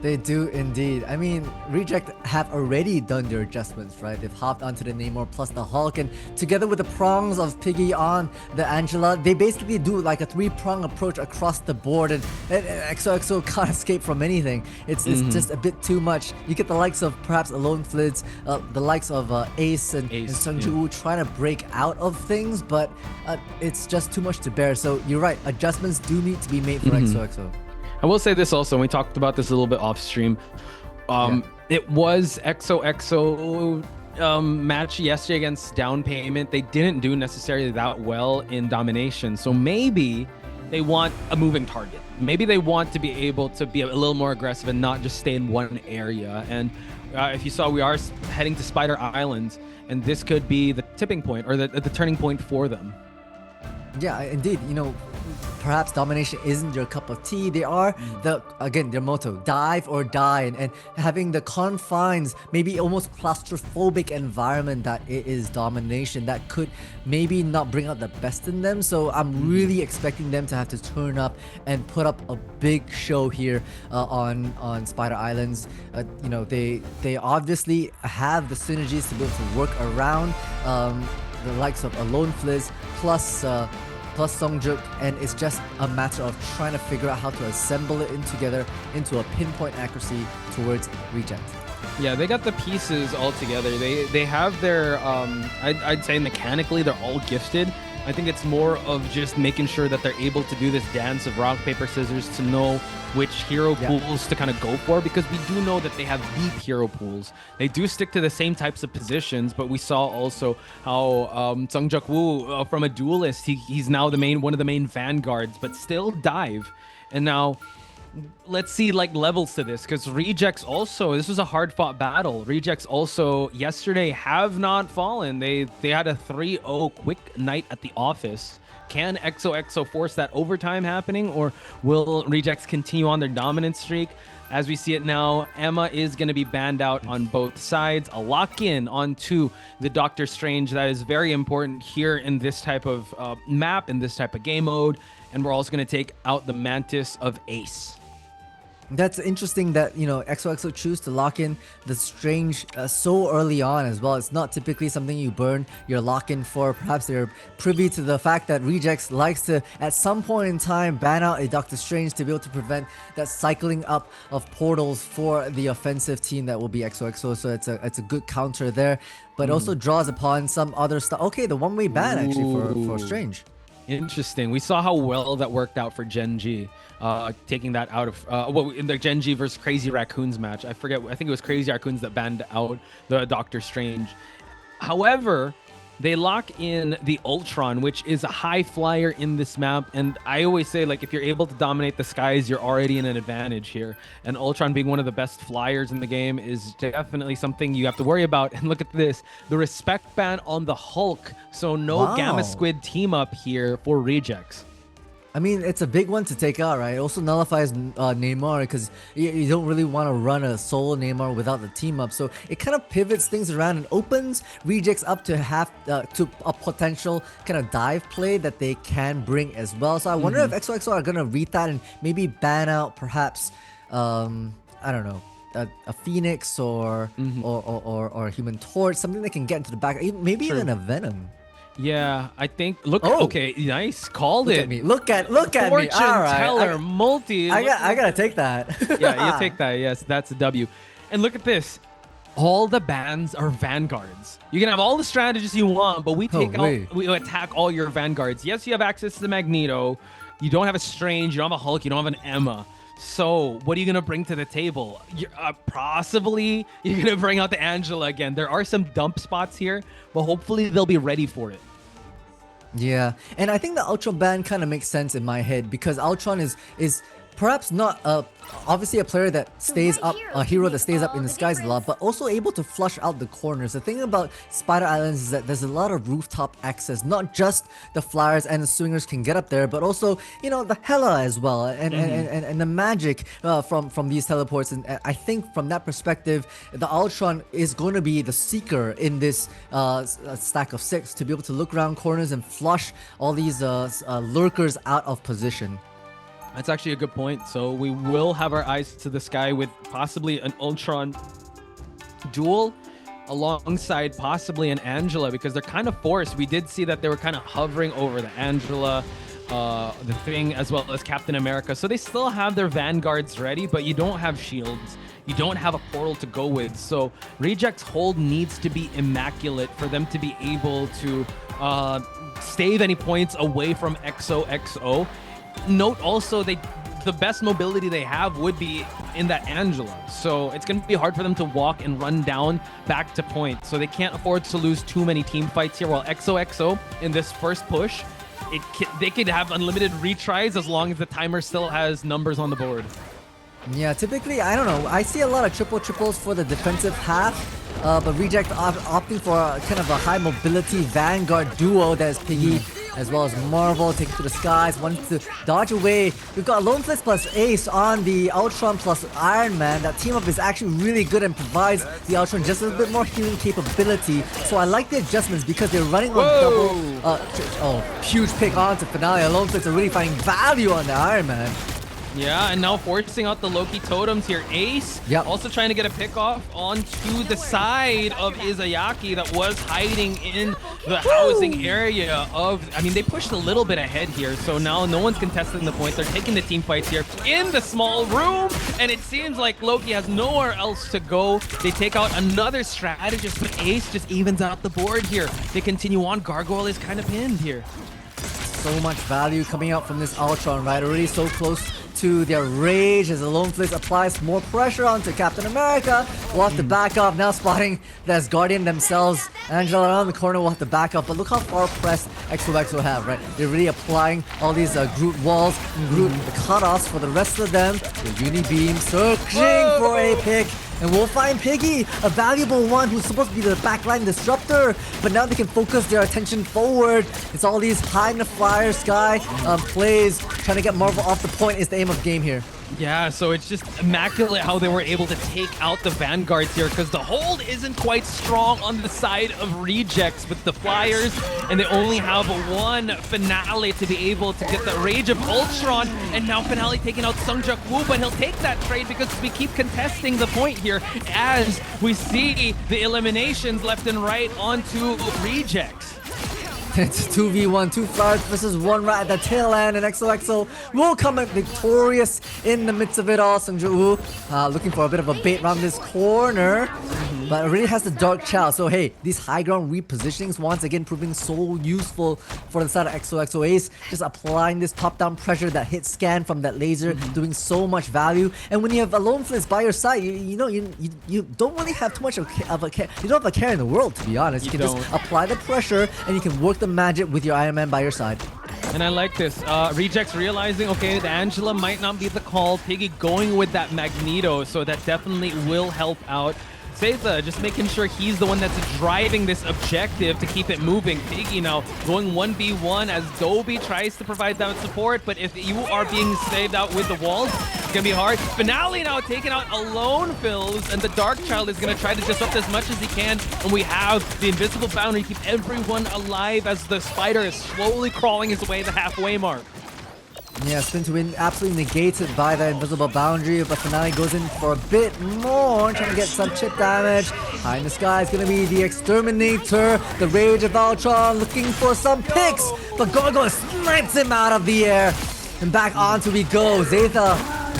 They do indeed. I mean, Reject have already done their adjustments, right? They've hopped onto the Namor plus the Hulk, and together with the prongs of Piggy on the Angela, they basically do like a three-prong approach across the board, and XOXO can't escape from anything. It's just a bit too much. You get the likes of perhaps Alone Flids, the likes of Ace and Sungju trying to break out of things, but it's just too much to bear. So you're right, adjustments do need to be made for XOXO. I will say this also, and we talked about this a little bit off stream. It was XOXO match yesterday against Down Payment. They didn't do necessarily that well in domination. So maybe they want a moving target. Maybe they want to be able to be a little more aggressive and not just stay in one area. And if you saw, we are heading to Spider Islands, and this could be the tipping point or the turning point for them. Yeah, indeed. You know, perhaps domination isn't your cup of tea. They are their motto, dive or die, and having the confines, maybe almost claustrophobic environment that it is domination, that could maybe not bring out the best in them. So I'm really expecting them to have to turn up and put up a big show here on Spider Islands. You know, they obviously have the synergies to be able to work around the likes of Alone Fliz plus Songjuk, and it's just a matter of trying to figure out how to assemble it together into a pinpoint accuracy towards Reject. Yeah, they got the pieces all together. They have their I'd say mechanically they're all gifted. I think it's more of just making sure that they're able to do this dance of rock, paper, scissors to know which hero pools to kind of go for, because we do know that they have deep hero pools. They do stick to the same types of positions, but we saw also how Sungjuk Woo from a duelist, he's now one of the main vanguards, but still dive. And now let's see like levels to this, because Rejects also, this was a hard fought battle. Rejects also yesterday have not fallen. They had a 3-0 quick night at the office. Can XOXO force that overtime happening, or will Rejects continue on their dominant streak? As we see it now, Emma is going to be banned out on both sides. A lock-in onto the Doctor Strange. That is very important here in this type of map, in this type of game mode. And we're also going to take out the Mantis of Ace. That's interesting that, you know, XOXO choose to lock in the Strange so early on as well. It's not typically something you burn your lock-in for. Perhaps they're privy to the fact that Rejects likes to, at some point in time, ban out a Doctor Strange to be able to prevent that cycling up of portals for the offensive team that will be XOXO. So it's a good counter there, but also draws upon some other stuff. Okay, the one-way ban actually for Strange. Interesting. We saw how well that worked out for Gen G, taking that out of in the Gen G versus Crazy Raccoons match. I forget. I think it was Crazy Raccoons that banned out the Doctor Strange. However, they lock in the Ultron, which is a high flyer in this map. And I always say, like, if you're able to dominate the skies, you're already in an advantage here. And Ultron being one of the best flyers in the game is definitely something you have to worry about. And look at this, the respect ban on the Hulk. So no Gamma Squid team up here for Rejects. I mean, it's a big one to take out, right? It also nullifies Neymar because you don't really want to run a solo Neymar without the team up. So it kind of pivots things around and opens Rejects up to to a potential kind of dive play that they can bring as well. So I wonder if XOXO are going to read that and maybe ban out perhaps, I don't know, a Phoenix or a Human Torch, something that can get into the back, maybe even a Venom. Yeah, I think. Look, okay, nice, called Look it. At me. Look at me. Fortune teller, multi. I gotta take that. Yeah, you take that. Yes, that's a W. And look at this. All the bans are vanguards. You can have all the strategies you want, but we we attack all your vanguards. Yes, you have access to the Magneto. You don't have a Strange. You don't have a Hulk. You don't have an Emma. So what are you gonna bring to the table? Possibly you're gonna bring out the Angela again. There are some dump spots here, but hopefully they'll be ready for it. Yeah, and I think the Ultron ban kind of makes sense in my head because Ultron is perhaps not obviously a player that stays up, a hero that stays up in the skies a lot, but also able to flush out the corners. The thing about Spider Islands is that there's a lot of rooftop access. Not just the flyers and the swingers can get up there, but also, you know, the Hela as well, and the magic from these teleports. And I think from that perspective, the Ultron is going to be the seeker in this stack of 6 to be able to look around corners and flush all these lurkers out of position. That's actually a good point. So we will have our eyes to the sky with possibly an Ultron duel alongside possibly an Angela because they're kind of forced. We did see that they were kind of hovering over the Angela, the Thing, as well as Captain America. So they still have their vanguards ready, but you don't have shields. You don't have a portal to go with. So Reject's hold needs to be immaculate for them to be able to stave any points away from XOXO. Note also, the best mobility they have would be in that Angela. So it's going to be hard for them to walk and run down back to point. So they can't afford to lose too many team fights here. While XOXO, in this first push, they could have unlimited retries as long as the timer still has numbers on the board. Yeah, typically, I don't know. I see a lot of triples for the defensive half, but Reject opting for kind of a high mobility Vanguard duo that is Piggy, as well as Marvel taking to the skies, wants to dodge away. We've got Lone Fist plus Ace on the Ultron plus Iron Man. That team up is actually really good and provides the Ultron just a little bit more healing capability. So I like the adjustments because they're running on double. Huge pick onto Finale. Lone Fist are really finding value on the Iron Man. Yeah, and now forcing out the Loki totems here. Ace also trying to get a pick off onto the side of Izayaki that was hiding in the housing area of... I mean, they pushed a little bit ahead here, so now no one's contesting the point. They're taking the team fights here in the small room, and it seems like Loki has nowhere else to go. They take out another strategist, but Ace just evens out the board here. They continue on. Gargoyle is kind of pinned here. So much value coming out from this Ultron, right? Already so close to their rage as the Lone Fist applies more pressure onto Captain America. We'll have to back up. Now spotting the Guardian themselves. Angela around the corner will have to back up. But look how far pressed XOXO have, right? They're really applying all these Groot walls and Groot cutoffs for the rest of them. The Uni Beam searching for a pick. And we'll find Piggy, a valuable one who's supposed to be the backline disruptor. But now they can focus their attention forward. It's all these high in the flyer sky plays. Trying to get Marvel off the point is the aim of the game here. Yeah, so it's just immaculate how they were able to take out the Vanguards here because the hold isn't quite strong on the side of Rejects with the Flyers, and they only have one Finale to be able to get the Rage of Ultron, and now Finale taking out Sungjak Woo, but he'll take that trade because we keep contesting the point here as we see the eliminations left and right onto Rejects. It's 2v1, 2 Flyers versus 1 right at the tail end, and XOXO will come out victorious in the midst of it all. Sungjak Woo looking for a bit of a bait around this corner, but it really has the Dark Child. So hey, these high ground repositionings once again proving so useful for the side of XOXO Ace. Just applying this top-down pressure, that hit scan from that laser, doing so much value. And when you have a Lone Fliss by your side, you don't really have too much of a care. You don't have a care in the world, to be honest. You can just apply the pressure and you can work the magic with your Iron Man by your side. And I like this. Rejects realizing, okay, the Angela might not be the call. Piggy going with that Magneto, so that definitely will help out. Seiza just making sure he's the one that's driving this objective to keep it moving. Piggy now going 1v1 as Dobie tries to provide that support, but if you are being saved out with the walls, it's gonna be hard. Finale now taking out Alone Fills, and the Dark Child is gonna try to disrupt as much as he can, and we have the invisible boundary to keep everyone alive as the spider is slowly crawling his way the halfway mark. Yeah, Spin to Win absolutely negated by the invisible boundary, but Finale goes in for a bit more, trying to get some chip damage. High in the sky is going to be the Exterminator, the Rage of Ultron looking for some picks, but Gargoyle snipes him out of the air. And back onto we go. Zeta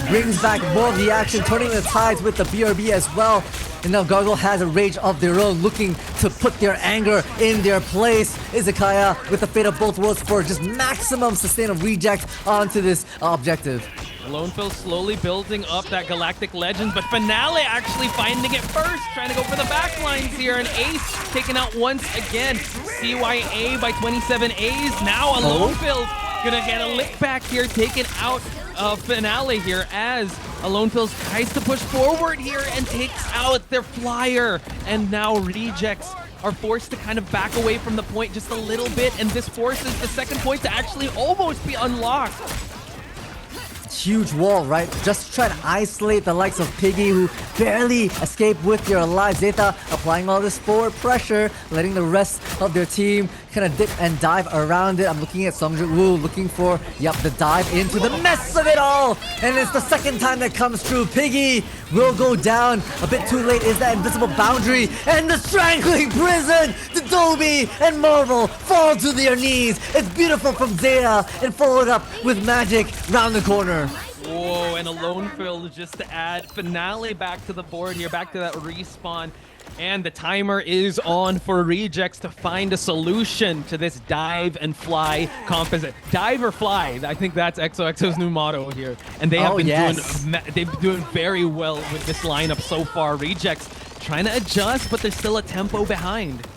brings back more of the action, turning the tides with the BRB as well. And now Gargoyle has a rage of their own, looking to put their anger in their place. Izakaya with the fate of both worlds for just maximum sustain of reject onto this objective. Lonefil slowly building up that Galactic Legends, but Finale actually finding it first, trying to go for the backlines here, and Ace taken out once again. CYA by 27 A's. Now Lonefil gonna get a lick back here, taking out Finale here as Lonefil tries to push forward here and takes out their Flyer, and now Rejects are forced to kind of back away from the point just a little bit, and this forces the second point to actually almost be unlocked. Huge wall, right? Just try to isolate the likes of Piggy, who barely escape with their lives. Zeta applying all this forward pressure, letting the rest of their team kind of dip and dive around it. I'm looking at Sungjak Woo looking for, the dive into the mess of it all. And it's the second time that comes true. Piggy will go down a bit too late. Is that invisible boundary and the strangling prison. The Dobie and Marvel fall to their knees. It's beautiful from Zeta and followed up with magic round the corner. Whoa, and a lone fill just to add Finale back to the board here, back to that respawn. And the timer is on for Rejects to find a solution to this dive and fly composite. Dive or fly, I think that's XOXO's new motto here. And they have been doing very well with this lineup so far. Rejects trying to adjust, but there's still a tempo behind.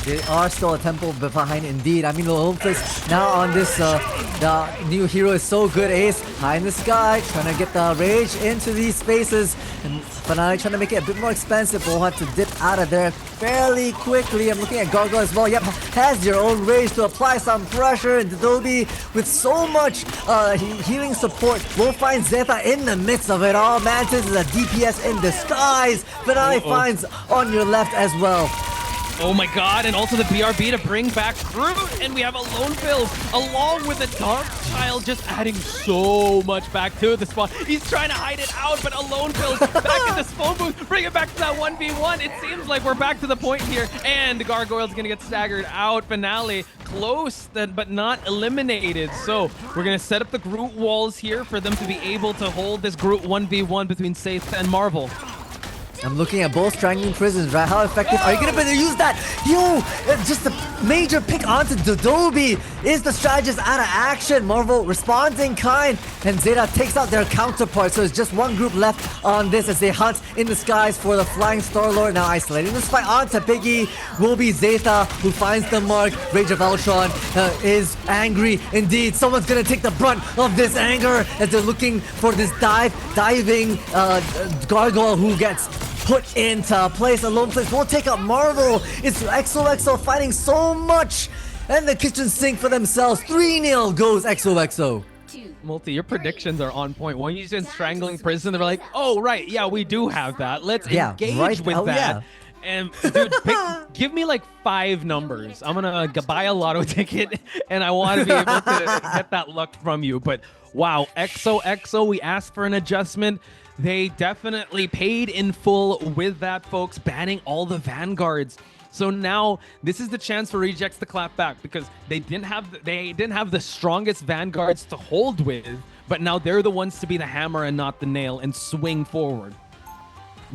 They are still a tempo behind indeed. I mean, the home place now on this, the new hero is so good. Ace high in the sky, trying to get the rage into these spaces. And Finale trying to make it a bit more expensive. We'll have to dip out of there fairly quickly. I'm looking at Gargoyle as well. Yep, has your own rage to apply some pressure. And Dobie with so much healing support will find Zeta in the midst of it all. Mantis is a DPS in disguise. Finale finds on your left as well. Oh my god, and also the BRB to bring back Groot, and we have a Lone Fill along with the Dark Child just adding so much back to the spawn. He's trying to hide it out, but a Lone Fill back in the spawn booth, bring it back to that 1v1. It seems like we're back to the point here, and Gargoyle's gonna get staggered out. Finale close, but not eliminated. So we're gonna set up the Groot walls here for them to be able to hold this Groot 1v1 between Safe and Marvel. I'm looking at both strangling prisons, right? How effective are you gonna be able to use that? Just a major pick onto Dobie. Is the strategist out of action? Marvel responds in kind, and Zeta takes out their counterpart. So it's just one group left on this as they hunt in the skies for the flying Star-Lord. Now isolating this fight onto Piggy will be Zeta, who finds the mark. Rage of Ultron is angry indeed. Someone's gonna take the brunt of this anger as they're looking for this diving Gargoyle who gets put into place. A Lone Place won't take up Marvel. It's XOXO fighting so much. And the kitchen sink for themselves. 3-0 goes XOXO. Multi, your predictions are on point. When you said strangling prison, they're like, oh, right, yeah, we do have that. Let's engage with that. And dude, give me like 5 numbers. I'm gonna buy a lotto ticket, and I want to be able to get that luck from you. But wow, XOXO, we asked for an adjustment. They definitely paid in full with that, folks, banning all the vanguards. So now this is the chance for Rejects to clap back, because they didn't have the strongest vanguards to hold with, but now they're the ones to be the hammer and not the nail and swing forward.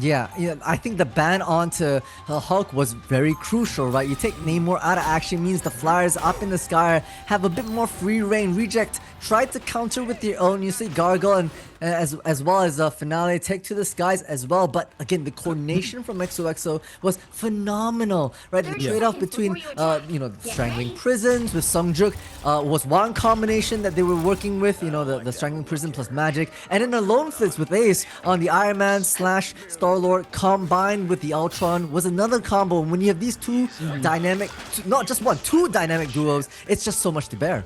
Yeah, I think the ban onto Hulk was very crucial, right? You take Namor out of action, means the Flyers up in the sky have a bit more free reign. Reject tried to counter with their own. You see Gargle and as well as Finale take to the skies as well. But again, the coordination from XOXO was phenomenal, right? The trade-off between strangling prisons with Sungjuk was one combination that they were working with. The strangling prison plus magic, and then the lone flips with Ace on the Iron Man / Star-Lord combined with the Ultron was another combo. And when you have these two dynamic, not just one, 2 dynamic duos, it's just so much to bear.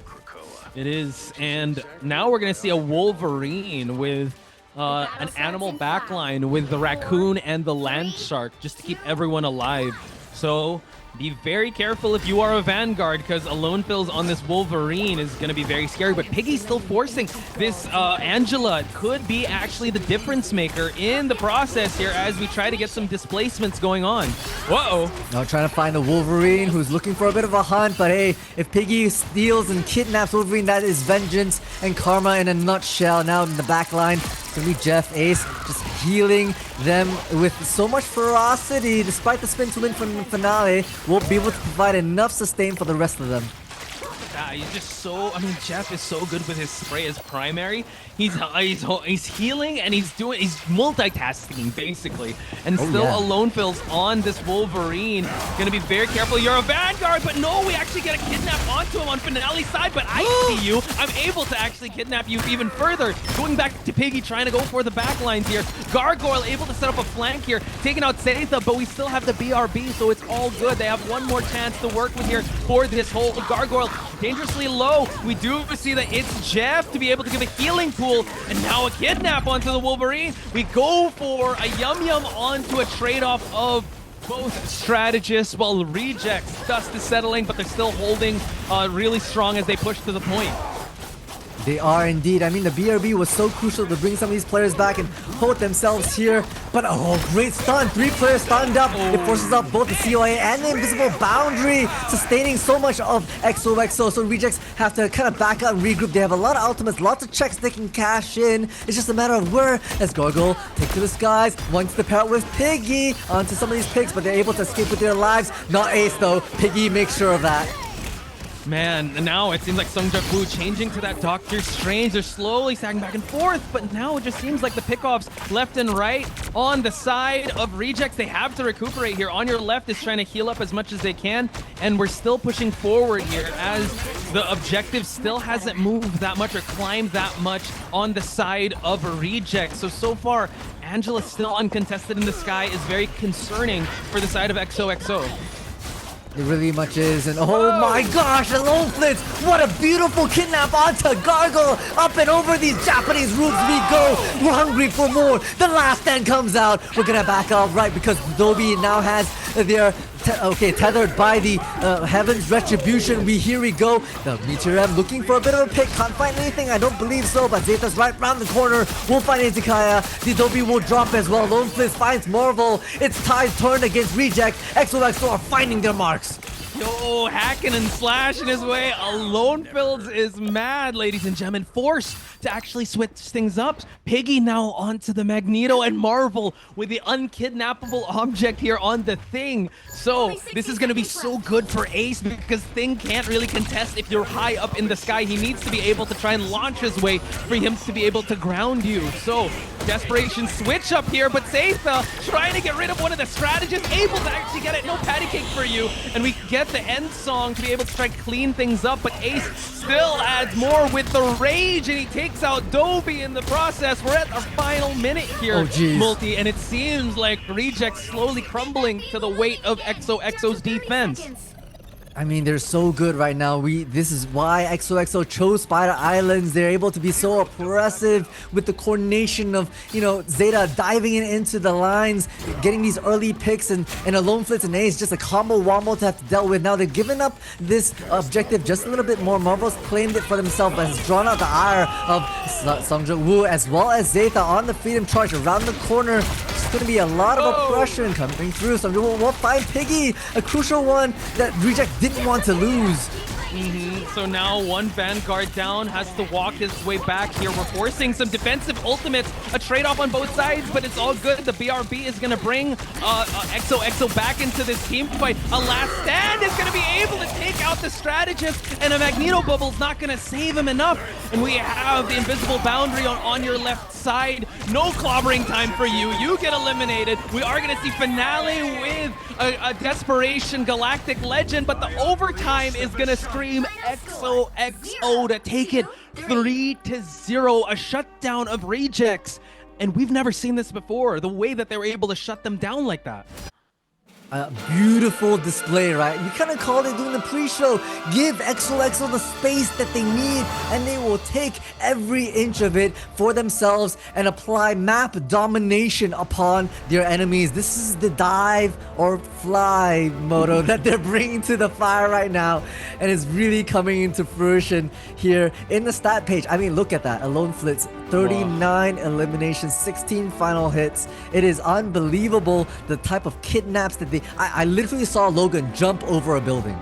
It is, and now we're gonna see a Wolverine with an animal backline with the raccoon and the land shark, just to keep everyone alive. So be very careful if you are a Vanguard, because Alone Fills on this Wolverine is going to be very scary. But Piggy's still forcing this Angela. Could be actually the difference maker in the process here as we try to get some displacements going on. Whoa. Now trying to find a Wolverine who's looking for a bit of a hunt. But hey, if Piggy steals and kidnaps Wolverine, that is vengeance and karma in a nutshell. Now in the back line, it's going to be Jeff Ace just healing them with so much ferocity. Despite the spin to win from the Finale, won't be able to provide enough sustain for the rest of them. He's just so, Jeff is so good with his spray as primary. He's healing and he's multitasking basically. And Alone Fills on this Wolverine. Gonna be very careful. You're a Vanguard, but no, we actually get a kidnap onto him on Finale's side, but I see you. I'm able to actually kidnap you even further. Going back to Piggy, trying to go for the back lines here. Gargoyle able to set up a flank here, taking out Seitha, but we still have the BRB, so it's all good. They have one more chance to work with here for this whole Gargoyle. Dangerously low. We do see that it's Jeff to be able to give a healing pool, and now a kidnap onto the Wolverine. We go for a yum-yum onto a trade-off of both strategists, while Rejects. Dust is settling, but they're still holding really strong as they push to the point. They are indeed. I mean, the BRB was so crucial to bring some of these players back and hold themselves here. But great stun. 3 players stunned up. It forces up both the COA and the invisible boundary, sustaining so much of XOXO. So Rejects have to kind of back up and regroup. They have a lot of ultimates, lots of checks they can cash in. It's just a matter of where. As Gargoyle take to the skies, wants to pair up with Piggy onto some of these pigs, but they're able to escape with their lives. Not Ace though. Piggy makes sure of that. Man, now it seems like Sungjuk Woo changing to that Doctor Strange. They're slowly sagging back and forth, but now it just seems like the pickoffs left and right on the side of Rejects. They have to recuperate here. On your left is trying to heal up as much as they can, and we're still pushing forward here as the objective still hasn't moved that much or climbed that much on the side of Rejects. So far, Angela still uncontested in the sky is very concerning for the side of XOXO. It really much is, and oh my gosh, the Lone Flits! What a beautiful kidnap onto Gargle! Up and over these Japanese roofs we go! We're hungry for more! The last stand comes out! We're gonna back up, right, because Dobby now has their tethered by the Heaven's Retribution. Here we go. The Meteor M looking for a bit of a pick. Can't find anything. I don't believe so, but Zeta's right around the corner. We'll find Izakaya. The Dobby will drop as well. Lone Flits finds Marvel. It's Ty's turn against Reject. XOXO are finding their marks. Yo, hacking and slashing his way. Alone Fills is mad, ladies and gentlemen. Forced to actually switch things up. Piggy now onto the Magneto, and Marvel with the unkidnappable object here on the Thing. So this is going to be so good for Ace, because Thing can't really contest if you're high up in the sky. He needs to be able to try and launch his way for him to be able to ground you. So desperation switch up here, but Seitha trying to get rid of one of the strategists, able to actually get it. No patty cake for you, and we get the end song to be able to try to clean things up, but Ace still adds more with the rage, and he takes out Dobby in the process. We're at our final minute here, Multi, and it seems like Reject slowly crumbling to the weight of XOXO's defense. I mean, they're so good right now. This is why XOXO chose Spider Islands. They're able to be so oppressive with the coordination of, Zeta diving into the lines, getting these early picks, and a lone flits and Ace, just a combo wombo to have to deal with. Now they've given up this objective just a little bit more. Marvel's claimed it for themselves, but has drawn out the ire of Sungjung Woo as well as Zeta on the freedom charge around the corner. It's going to be a lot of oppression coming through. Sungjung Woo will find Piggy, a crucial one that Reject didn't want to lose. So now one Vanguard down, has to walk his way back here. We're forcing some defensive ultimates, a trade-off on both sides, but it's all good. The BRB is going to bring XOXO back into this team fight. A last stand is going to be able to take out the strategist, and a Magneto Bubble's not going to save him enough. And we have the invisible boundary on your left side. No clobbering time for you. You get eliminated. We are going to see Finale with a Desperation Galactic Legend, but the overtime is going to scream XOXO to take it 3-0, a shutdown of Rejects. And we've never seen this before, the way that they were able to shut them down like that. A beautiful display, right? We kind of called it during the pre-show. Give XOXO the space that they need, and they will take every inch of it for themselves and apply map domination upon their enemies. This is the dive or fly motto that they're bringing to the fire right now, and it's really coming into fruition here in the stat page. I mean, look at that. Alone Flits, 39 eliminations, 16 final hits. It is unbelievable the type of kidnaps that I literally saw Logan jump over a building.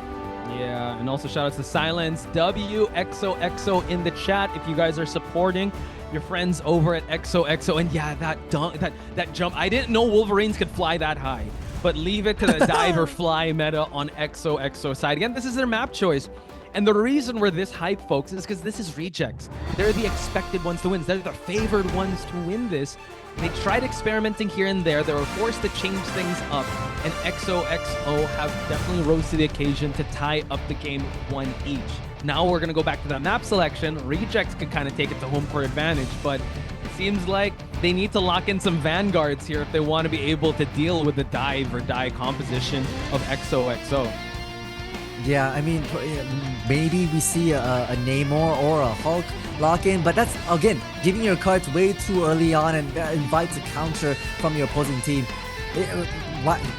Yeah, and also shout out to Silence WXOXO in the chat if you guys are supporting your friends over at XOXO. And yeah, that jump, I didn't know Wolverines could fly that high, but leave it to the dive or fly meta on XOXO side. Again, this is their map choice. And the reason we're this hype, folks, is because this is Rejects. They're the expected ones to win. They're the favored ones to win this. They tried experimenting here and there. They were forced to change things up. And XOXO have definitely rose to the occasion to tie up the game 1 each. Now we're going to go back to that map selection. Rejects could kind of take it to home court advantage, but it seems like they need to lock in some Vanguards here if they want to be able to deal with the dive or die composition of XOXO. Yeah, I mean, maybe we see a Namor or a Hulk lock-in, but that's, again, giving your cards way too early on and invites a counter from your opposing team.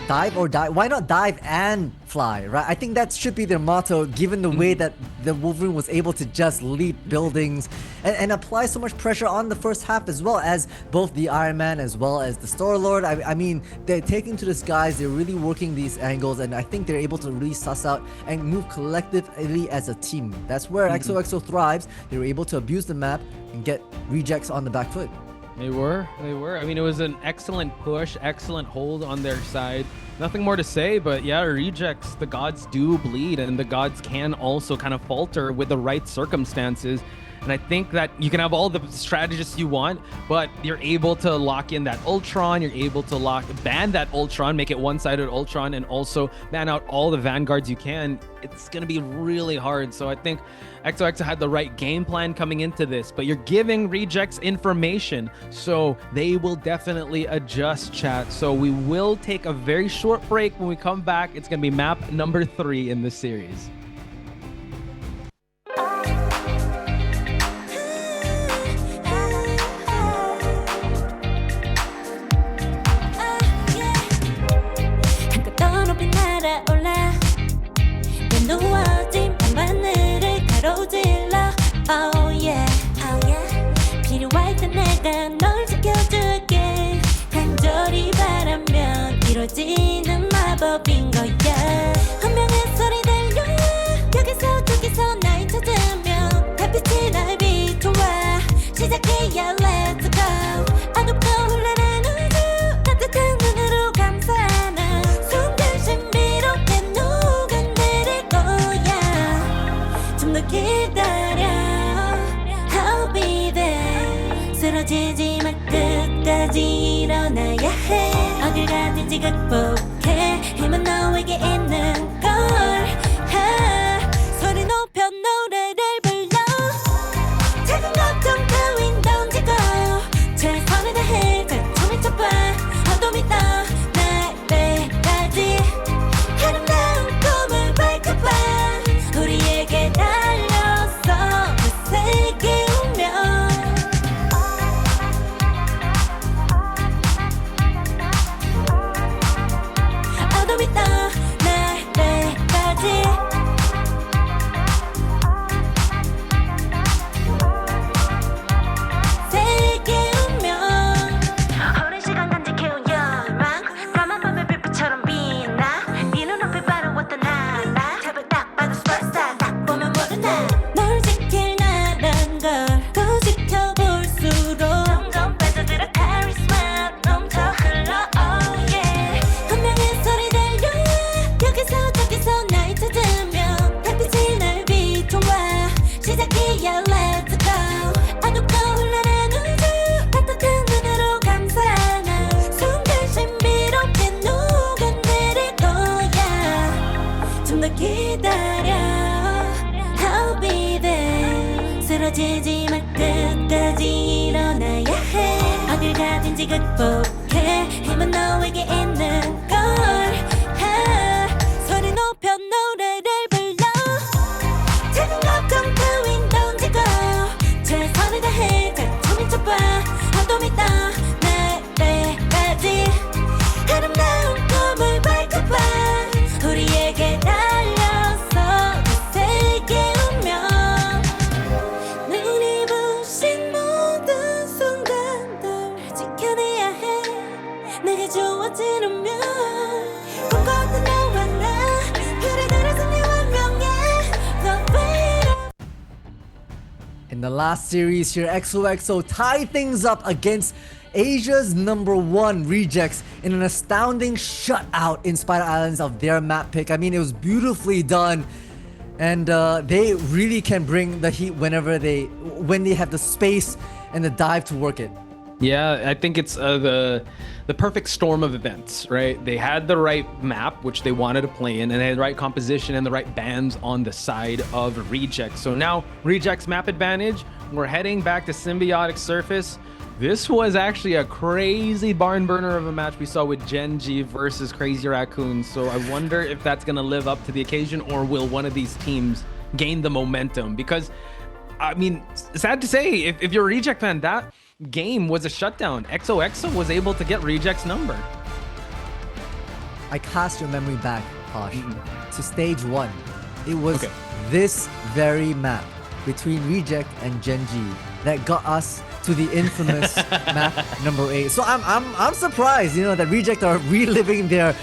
Dive or die? Why not dive and fly, right? I think that should be their motto, given the way that the Wolverine was able to just leap buildings and apply so much pressure on the first half, as well as both the Iron Man as well as the Star-Lord. I mean, they're taking to the skies, they're really working these angles, and I think they're able to really suss out and move collectively as a team. That's where XOXO thrives. They were able to abuse the map and get Rejects on the back foot. They were. I mean, it was an excellent push, excellent hold on their side. Nothing more to say, but yeah, Rejects, the gods do bleed, and the gods can also kind of falter with the right circumstances. And I think that you can have all the strategists you want, but you're able to lock in that Ultron, you're able to ban that Ultron, make it one-sided Ultron, and also ban out all the Vanguards you can. It's going to be really hard. So I think XOXO had the right game plan coming into this, but you're giving Rejects information, so they will definitely adjust, chat. So we will take a very short break. When we come back, it's going to be map number 3 in this series. 누워진 밤하늘을 가로질러 Oh yeah, oh yeah 필요할 때 내가 널 지켜줄게 간절히 바라면 이루어지는 마법인 거야 운명의 소리 들려 여기서 저기서 날 찾으면 달빛이 날 비춰와 시작해야 let's go 어둡고 흘러는 우주 따뜻한 눈으로 감싸는 순간 신비롭게 녹아내릴 거야 좀 더 기다려 I'll be there 쓰러지지 마 끝까지 일어나야 해 어딜 가든지 극복해 힘은 너에게 있는 걸 소리 높여 노래를 불러 작은 걱정 따윈 던지고 최선을 다해 결정을 잡아 어둠이 떠날 때까지 아름다운 꿈을 밝혀봐 마지막 끝까지 일어나야 해 어딜 가든지 극복해 힘은 너에게 있는 걸 소리 높여 노래를 불러 작은 걱정 따윈 던지고 최선을 다해 자꾸 미쳐봐 한도 믿어 내일까지 아름다운 꿈을 밝혀봐 우리에게 달려서 이 세계 운명 눈이 부신 모든 순간들 지켜내야 해 내게 좋아지려면 꿈꿨던 너와 나 그래들의 승리와 명예 The way In the last series here, XOXO tied things up against Asia's #1 rejects in an astounding shutout in Spider Islands of their map pick. I mean, it was beautifully done, and they really can bring the heat whenever when they have the space and the dive to work it. Yeah, I think it's the perfect storm of events, right? They had the right map, which they wanted to play in, and they had the right composition and the right bans on the side of Rejects. So now Rejects map advantage. We're heading back to Symbiotic Surface. This was actually a crazy barn burner of a match we saw with Genji versus Crazy Raccoon. So I wonder if that's gonna live up to the occasion, or will one of these teams gain the momentum? Because, I mean, sad to say, if you're a Reject fan, that game was a shutdown. XOXO was able to get Reject's number. I cast your memory back, Posh, to stage 1. It was this very map between Reject and Genji that got us to the infamous map #8. So I'm surprised, you know, that Reject are reliving their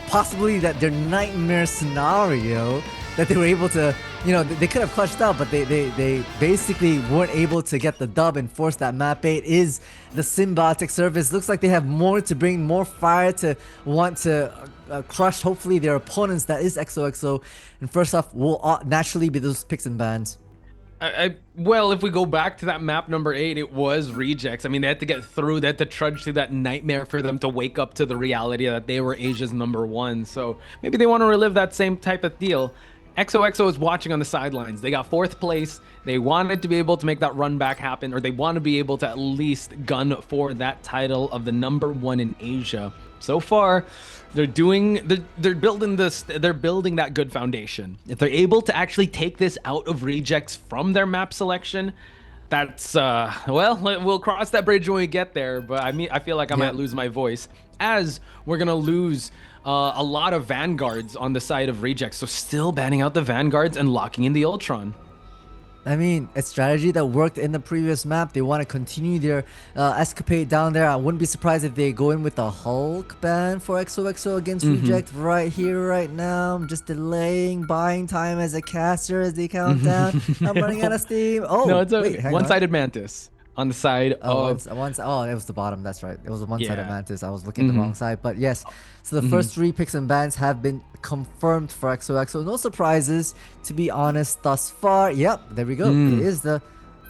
possibly their nightmare scenario that they were able to, you know, they could have clutched out, but they basically weren't able to get the dub and force that map 8. Is the Symbiotic Surface. Looks like they have more to bring, more fire to want to crush hopefully their opponents, that is XOXO. And first off will naturally be those picks and bans. Well, if we go back to that map #8, it was Rejects. I mean, they had to get through, they had to trudge through that nightmare for them to wake up to the reality that they were Asia's #1. So maybe they want to relive that same type of deal. XOXO is watching on the sidelines. They got 4th place. They wanted to be able to make that run back happen, or they want to be able to at least gun for that title of the #1 in Asia. So far, they're building that good foundation. If they're able to actually take this out of Rejects from their map selection, that's well, we'll cross that bridge when we get there. But I feel like I might lose my voice, as we're gonna lose a lot of Vanguards on the side of Rejects. So still banning out the Vanguards and locking in the Ultron. I mean, a strategy that worked in the previous map. They want to continue their escapade down there. I wouldn't be surprised if they go in with a Hulk ban for XOXO against Reject right here, right now. I'm just delaying, buying time as a caster as they count down. I'm running out of steam. Oh, no, it's a wait, one-sided Mantis on the side of... Oh, it was the bottom. That's right. It was a one-sided Mantis. I was looking at the wrong side. But yes, so the first 3 picks and bans have been confirmed for XOXO. No surprises, to be honest, thus far. Yep, there we go. It is the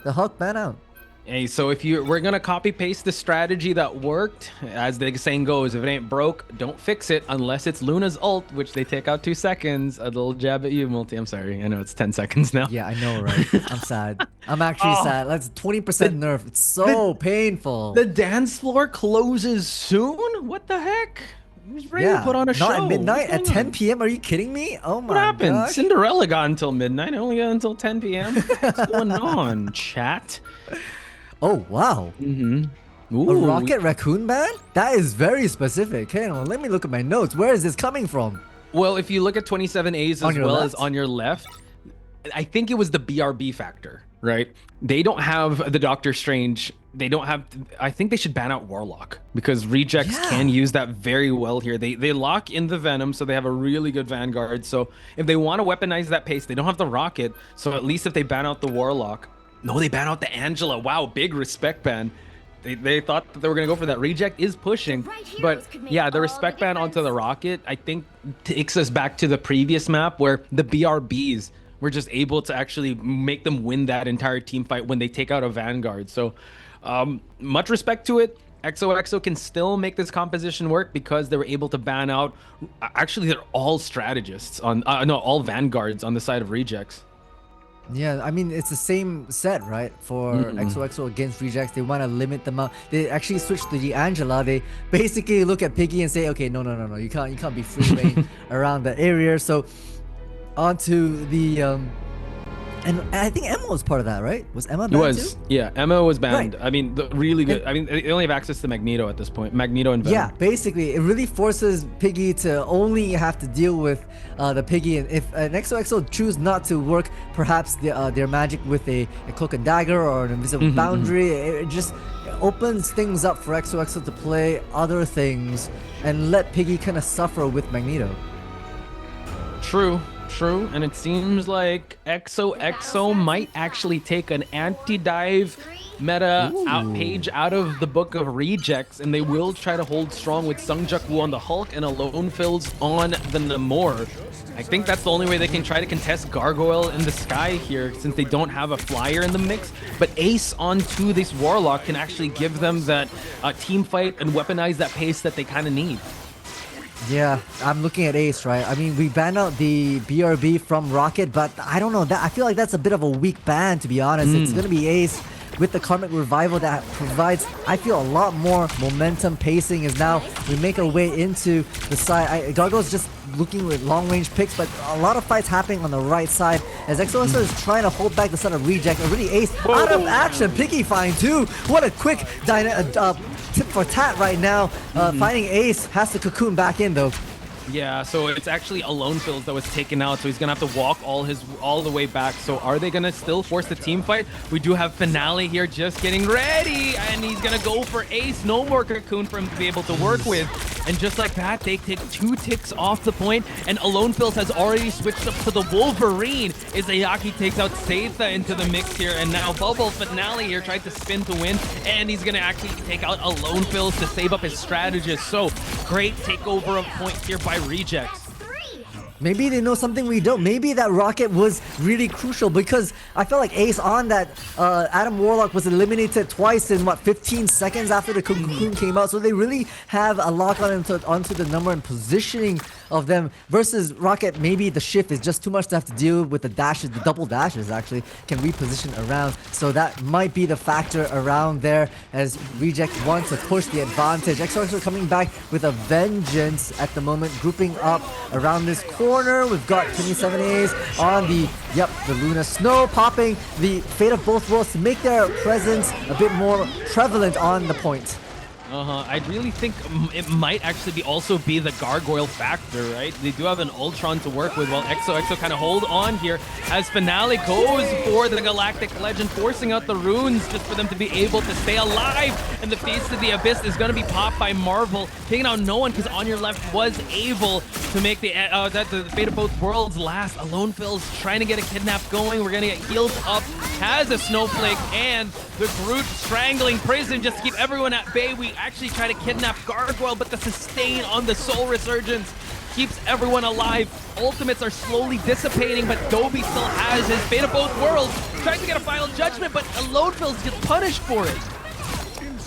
Hulk ban out. Hey, so we're gonna copy paste the strategy that worked. As the saying goes, if it ain't broke, don't fix it, unless it's Luna's ult, which they take out 2 seconds. A little jab at you, Multi. I'm sorry. I know it's 10 seconds now. Yeah, I know, right? I'm sad. I'm actually sad. That's 20% nerf. It's so painful. The dance floor closes soon? What the heck? He's ready to put on a show. Not at midnight, at 10 p.m. Are you kidding me? Oh my god. What happened? Gosh. Cinderella got until midnight. I only got until 10 p.m. What's going on, chat? Oh, wow. A Rocket Raccoon ban? That is very specific. Hang on, let me look at my notes. Where is this coming from? Well, if you look at 27As as well as on your left, I think it was the BRB factor, right? They don't have the Doctor Strange. They don't have... I think they should ban out Warlock, because Rejects can use that very well here. They lock in the Venom, so they have a really good Vanguard. So if they want to weaponize that pace, they don't have the Rocket. So at least if they ban out the Warlock... No, they ban out the Angela. Wow, big respect ban. They thought that they were going to go for that. Reject is pushing. But yeah, the respect ban onto the Rocket, I think, takes us back to the previous map where the BRBs were just able to actually make them win that entire team fight when they take out a Vanguard. So much respect to it. XOXO can still make this composition work because they were able to ban out... Actually, they're all strategists on... no, all Vanguards on the side of Rejects. Yeah, I mean, it's the same set, right? For XOXO against Rejects, they want to limit them out. They actually switched to the Angela. They basically look at Piggy and say, okay, no, you can't be free reign around the area. So onto the and I think Emma was part of that, right? Was Emma It banned was, too? yeah. Emma was banned. Right. I mean, really good. And- I mean, they only have access to Magneto at this point. Magneto and Venom. Yeah, basically, it really forces Piggy to only have to deal with the Piggy, and if an XOXO choose not to work, perhaps their magic with a cloak and dagger or an invisible boundary, it just opens things up for XOXO to play other things and let Piggy kind of suffer with Magneto. True, and it seems like XOXO might actually take an anti-dive meta page out of the book of rejects, and they will try to hold strong with Sungjak Woo on the Hulk and Alone Fills on the Namor. I think that's the only way they can try to contest Gargoyle in the sky here, since they don't have a flyer in the mix. But Ace onto this Warlock can actually give them that team fight and weaponize that pace that they kind of need. Yeah, I'm looking at Ace, right? I mean, we banned out the BRB from Rocket, but I don't know. That I feel like that's a bit of a weak ban, to be honest. It's going to be Ace with the Karmic Revival that provides, I feel, a lot more momentum. Pacing is now, we make our way into the side. Gargoyle's just looking with long-range picks, but a lot of fights happening on the right side as XOXO is trying to hold back the son of Reject. Already Ace out of action. Piggy fine too. What a quick tip for tat right now. Finding Ace has to cocoon back in though. Yeah, so it's actually Alone Fills that was taken out, so he's gonna have to walk all the way back. So are they gonna still force the team fight? We do have Finale here just getting ready, and he's gonna go for Ace. No more Cocoon for him to be able to work with. And just like that, they take 2 ticks off the point, and Alone Fills has already switched up to the Wolverine. Izayaki takes out Seitha into the mix here, and now Bubble Finale here tried to spin to win, and he's gonna actually take out Alone Fills to save up his strategist. So great takeover of point here by Rejects. Maybe they know something we don't. Maybe that rocket was really crucial because I felt like Ace on that Adam Warlock was eliminated twice in 15 seconds after the Cocoon came out. So they really have a lock on onto the number and positioning of them versus Rocket. Maybe the shift is just too much to have to deal with the dashes, the double dashes actually can reposition around. So that might be the factor around there as Reject wants to push the advantage. XOXO coming back with a vengeance at the moment, grouping up around this corner. We've got 27 A's on the Luna Snow, popping the Fate of Both Worlds to make their presence a bit more prevalent on the point. I really think it might actually also be the Gargoyle factor, right? They do have an Ultron to work with while XOXO kind of hold on here as Finale goes for the Galactic Legend, forcing out the runes just for them to be able to stay alive. And the Feast of the Abyss is going to be popped by Marvel, taking out no one because On Your Left was able to make the Fate of Both Worlds last. Alone Phil's trying to get a kidnap going. We're going to get healed up, has a Snowflake, and the Groot strangling Prison just to keep everyone at bay. We actually try to kidnap Gargoyle, but the sustain on the Soul Resurgence keeps everyone alive. Ultimates are slowly dissipating, but Dobie still has his Fate of Both Worlds. Tries to get a final judgment, but Alone Phil's gets punished for it.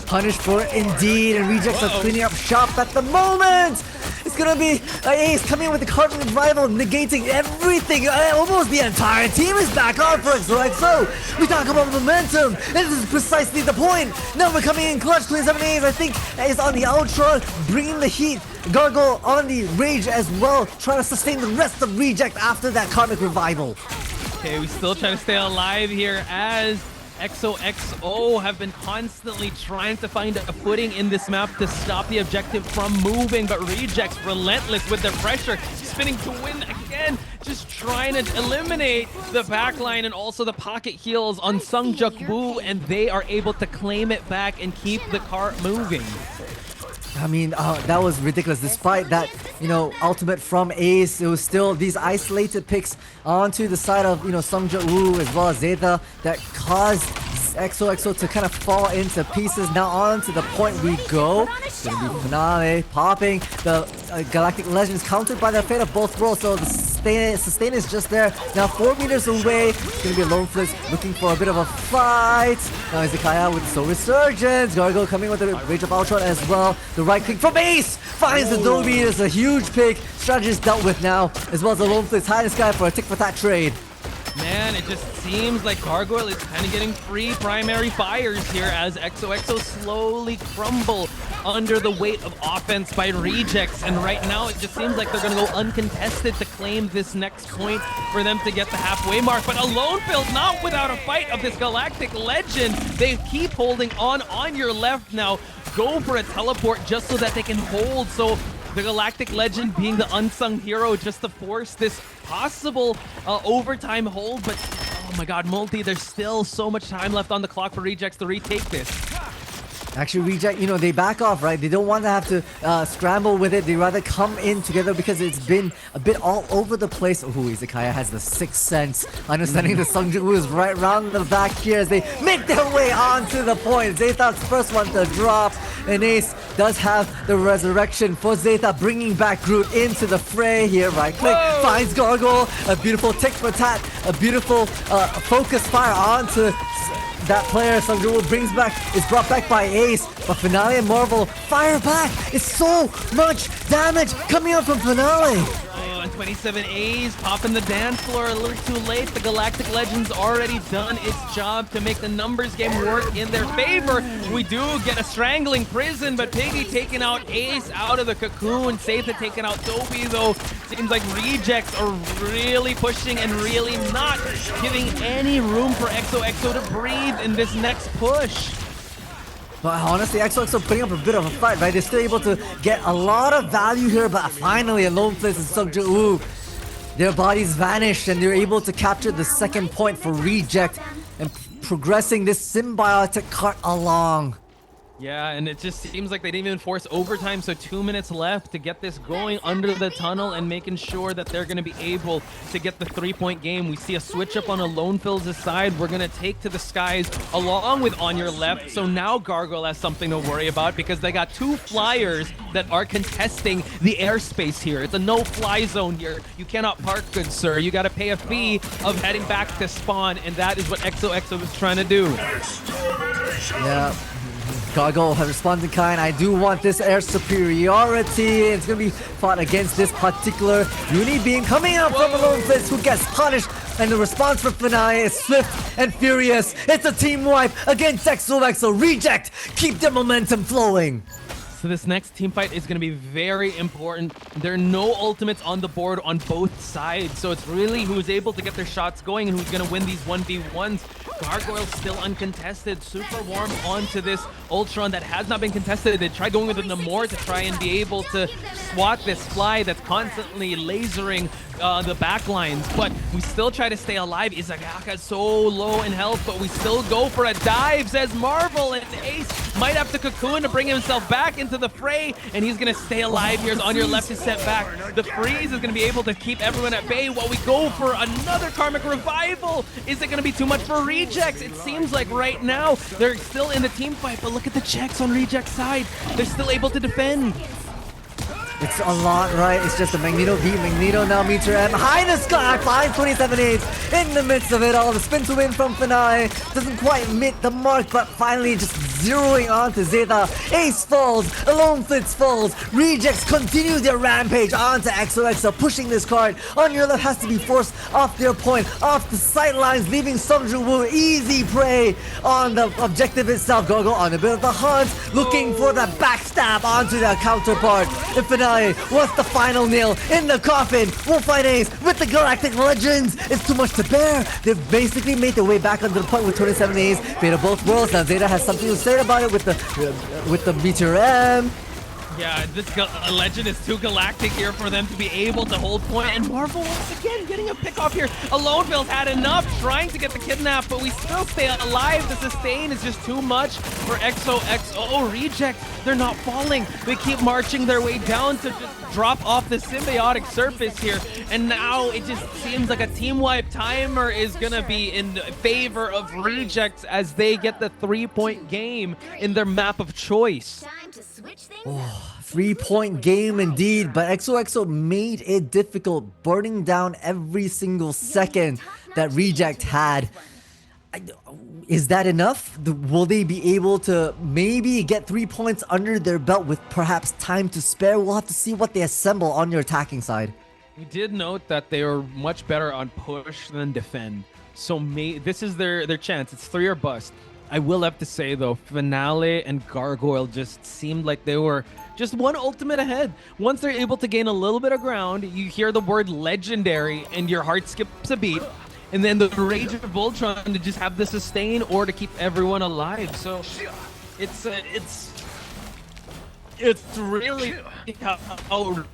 Punished for it indeed, and Rejects are cleaning up shop at the moment. It's gonna be Ace coming in with the Karmic Revival, negating everything. Almost the entire team is back on for XOXO. We talk about momentum. This is precisely the point. Now we're coming in clutch. 27 A's, I think, is on the Ultron, bringing the heat. Gargoyle on the Rage as well, trying to sustain the rest of Reject after that Karmic Revival. Okay, we still trying to stay alive here as XOXO have been constantly trying to find a footing in this map to stop the objective from moving, but Rejects relentless with their pressure, spinning to win again, just trying to eliminate the backline and also the pocket heals on Sungjak Woo, and they are able to claim it back and keep the cart moving. I mean, that was ridiculous. Despite that, ultimate from Ace, it was still these isolated picks onto the side of, Sungjak Woo as well as Zeta that caused XOXO to kind of fall into pieces. Now on to the point we go. It's gonna be Finale popping the Galactic Legends, countered by the Fate of Both Worlds. So the sustain is just there. Now 4 meters away. It's gonna be a Lone Flix looking for a bit of a fight. Now Izakaya with Soul Resurgence. Gargoyle coming with the Rage of Ultron as well. The right click from Ace finds the Dobie. It's a huge pick. Strategist dealt with now, as well as the Lone Flix high in the sky for a tick for tat trade. Man, it just seems like Gargoyle is kind of getting free primary fires here as XOXO slowly crumble under the weight of offense by Rejects. And right now, it just seems like they're going to go uncontested to claim this next point for them to get the halfway mark. But Alone Filled not without a fight of this Galactic Legend. They keep holding on your left now. Go for a teleport just so that they can hold. So the Galactic Legend being the unsung hero just to force this possible overtime hold. But oh my god, Multi, there's still so much time left on the clock for Rejects to retake this. Actually, Reject, they back off, right? They don't want to have to scramble with it. They rather come in together because it's been a bit all over the place. Ooh, Izakaya has the sixth sense, understanding the Sungjin Woo is right round the back here as they make their way onto the point. Zeta's first one to drop, and Ace does have the resurrection for Zeta, bringing back Groot into the fray here. Right click, finds Gargoyle, a beautiful tick for tat, a beautiful focus fire onto that player. Sungjin brings back, is brought back by Ace, but Finale and Marvel fire back. It's so much damage coming out from Finale. Oh, and 27 A's popping the dance floor a little too late. The Galactic Legend's already done its job to make the numbers game work in their favor. We do get a strangling prison, but Piggy taking out Ace out of the cocoon. Zeta taking out Toby, though. Seems like Rejects are really pushing and really not giving any room for XOXO to breathe in this next push. But honestly, XOXO putting up a bit of a fight, right? They're still able to get a lot of value here, but finally Alone Place and Sungjin Woo, their bodies vanish and they're able to capture the second point for Reject and progressing this symbiotic cart along. Yeah, and it just seems like they didn't even force overtime, so 2 minutes left to get this going under the tunnel and making sure that they're going to be able to get the 3-point game. We see a switch up on Alone Fill's side. We're going to take to the skies along with On Your Left, so now Gargoyle has something to worry about because they got two flyers that are contesting the airspace here. It's a no-fly zone here. You cannot park, good sir. You got to pay a fee of heading back to spawn, and that is what XOXO is trying to do. Yeah. Gargoyle has responded in kind. I do want this air superiority. It's going to be fought against this particular Uni beam coming out from Alone Fist, who gets punished. And the response from Finale is swift and furious. It's a team wipe against XOXO. Reject, keep their momentum flowing. So this next team fight is going to be very important. There are no ultimates on the board on both sides, so it's really who's able to get their shots going and who's going to win these 1v1s. Gargoyle still uncontested, super warm onto this Ultron that has not been contested. They tried going with the Namor to try and be able to swat this fly that's constantly lasering the backlines, but we still try to stay alive. Izagaka's so low in health, but we still go for a dive, says Marvel, and Ace might have to cocoon to bring himself back into the fray, and he's gonna stay alive. Here's On Your Left is set back. The freeze is gonna be able to keep everyone at bay while we go for another Karmic Revival. Is it gonna be too much for Rejects? It seems like right now they're still in the team fight, but look at the checks on Rejects' side. They're still able to defend. It's a lot, right? It's just a Magneto beat. Magneto now meets her M. High in the sky, finds 27 8s in the midst of it all. The spin to win from Finale doesn't quite meet the mark, but finally just zeroing onto Zeta. Ace falls, Alone Fist falls. Rejects continue their rampage onto XOXO, pushing this card. On Your Left has to be forced off their point, off the sidelines, leaving Sungjin Woo easy prey on the objective itself. Gargoyle on a bit of the hunt, looking for the backstab onto their counterpart. In Finale, what's the final nail in the coffin? We'll fight Ace with the Galactic Legends. It's too much to bear. They've basically made their way back onto the point with 27 A's. Fate of both worlds. Now Zeta has something to say about it with the Meteor M. Yeah, this Legend is too galactic here for them to be able to hold point. And Marvel once again getting a pick off here. Aloneville's had enough trying to get the kidnap, but we still stay alive. The sustain is just too much for XOXO. Reject, they're not falling. They keep marching their way down to just drop off the symbiotic surface here. And now it just seems like a team wipe timer is gonna be in favor of Rejects as they get the 3-point game in their map of choice. Time to switch things Oh, 3-point game indeed, but XOXO made it difficult, burning down every single second that Reject had. Is that enough? Will they be able to maybe get 3 points under their belt with perhaps time to spare? We'll have to see what they assemble on your attacking side. We did note that they were much better on push than defend. So this is their chance. It's 3 or bust. I will have to say though, Finale and Gargoyle just seemed like they were just one ultimate ahead. Once they're able to gain a little bit of ground, you hear the word legendary and your heart skips a beat. And then the Rage of Voltron to just have the sustain or to keep everyone alive. So it's really how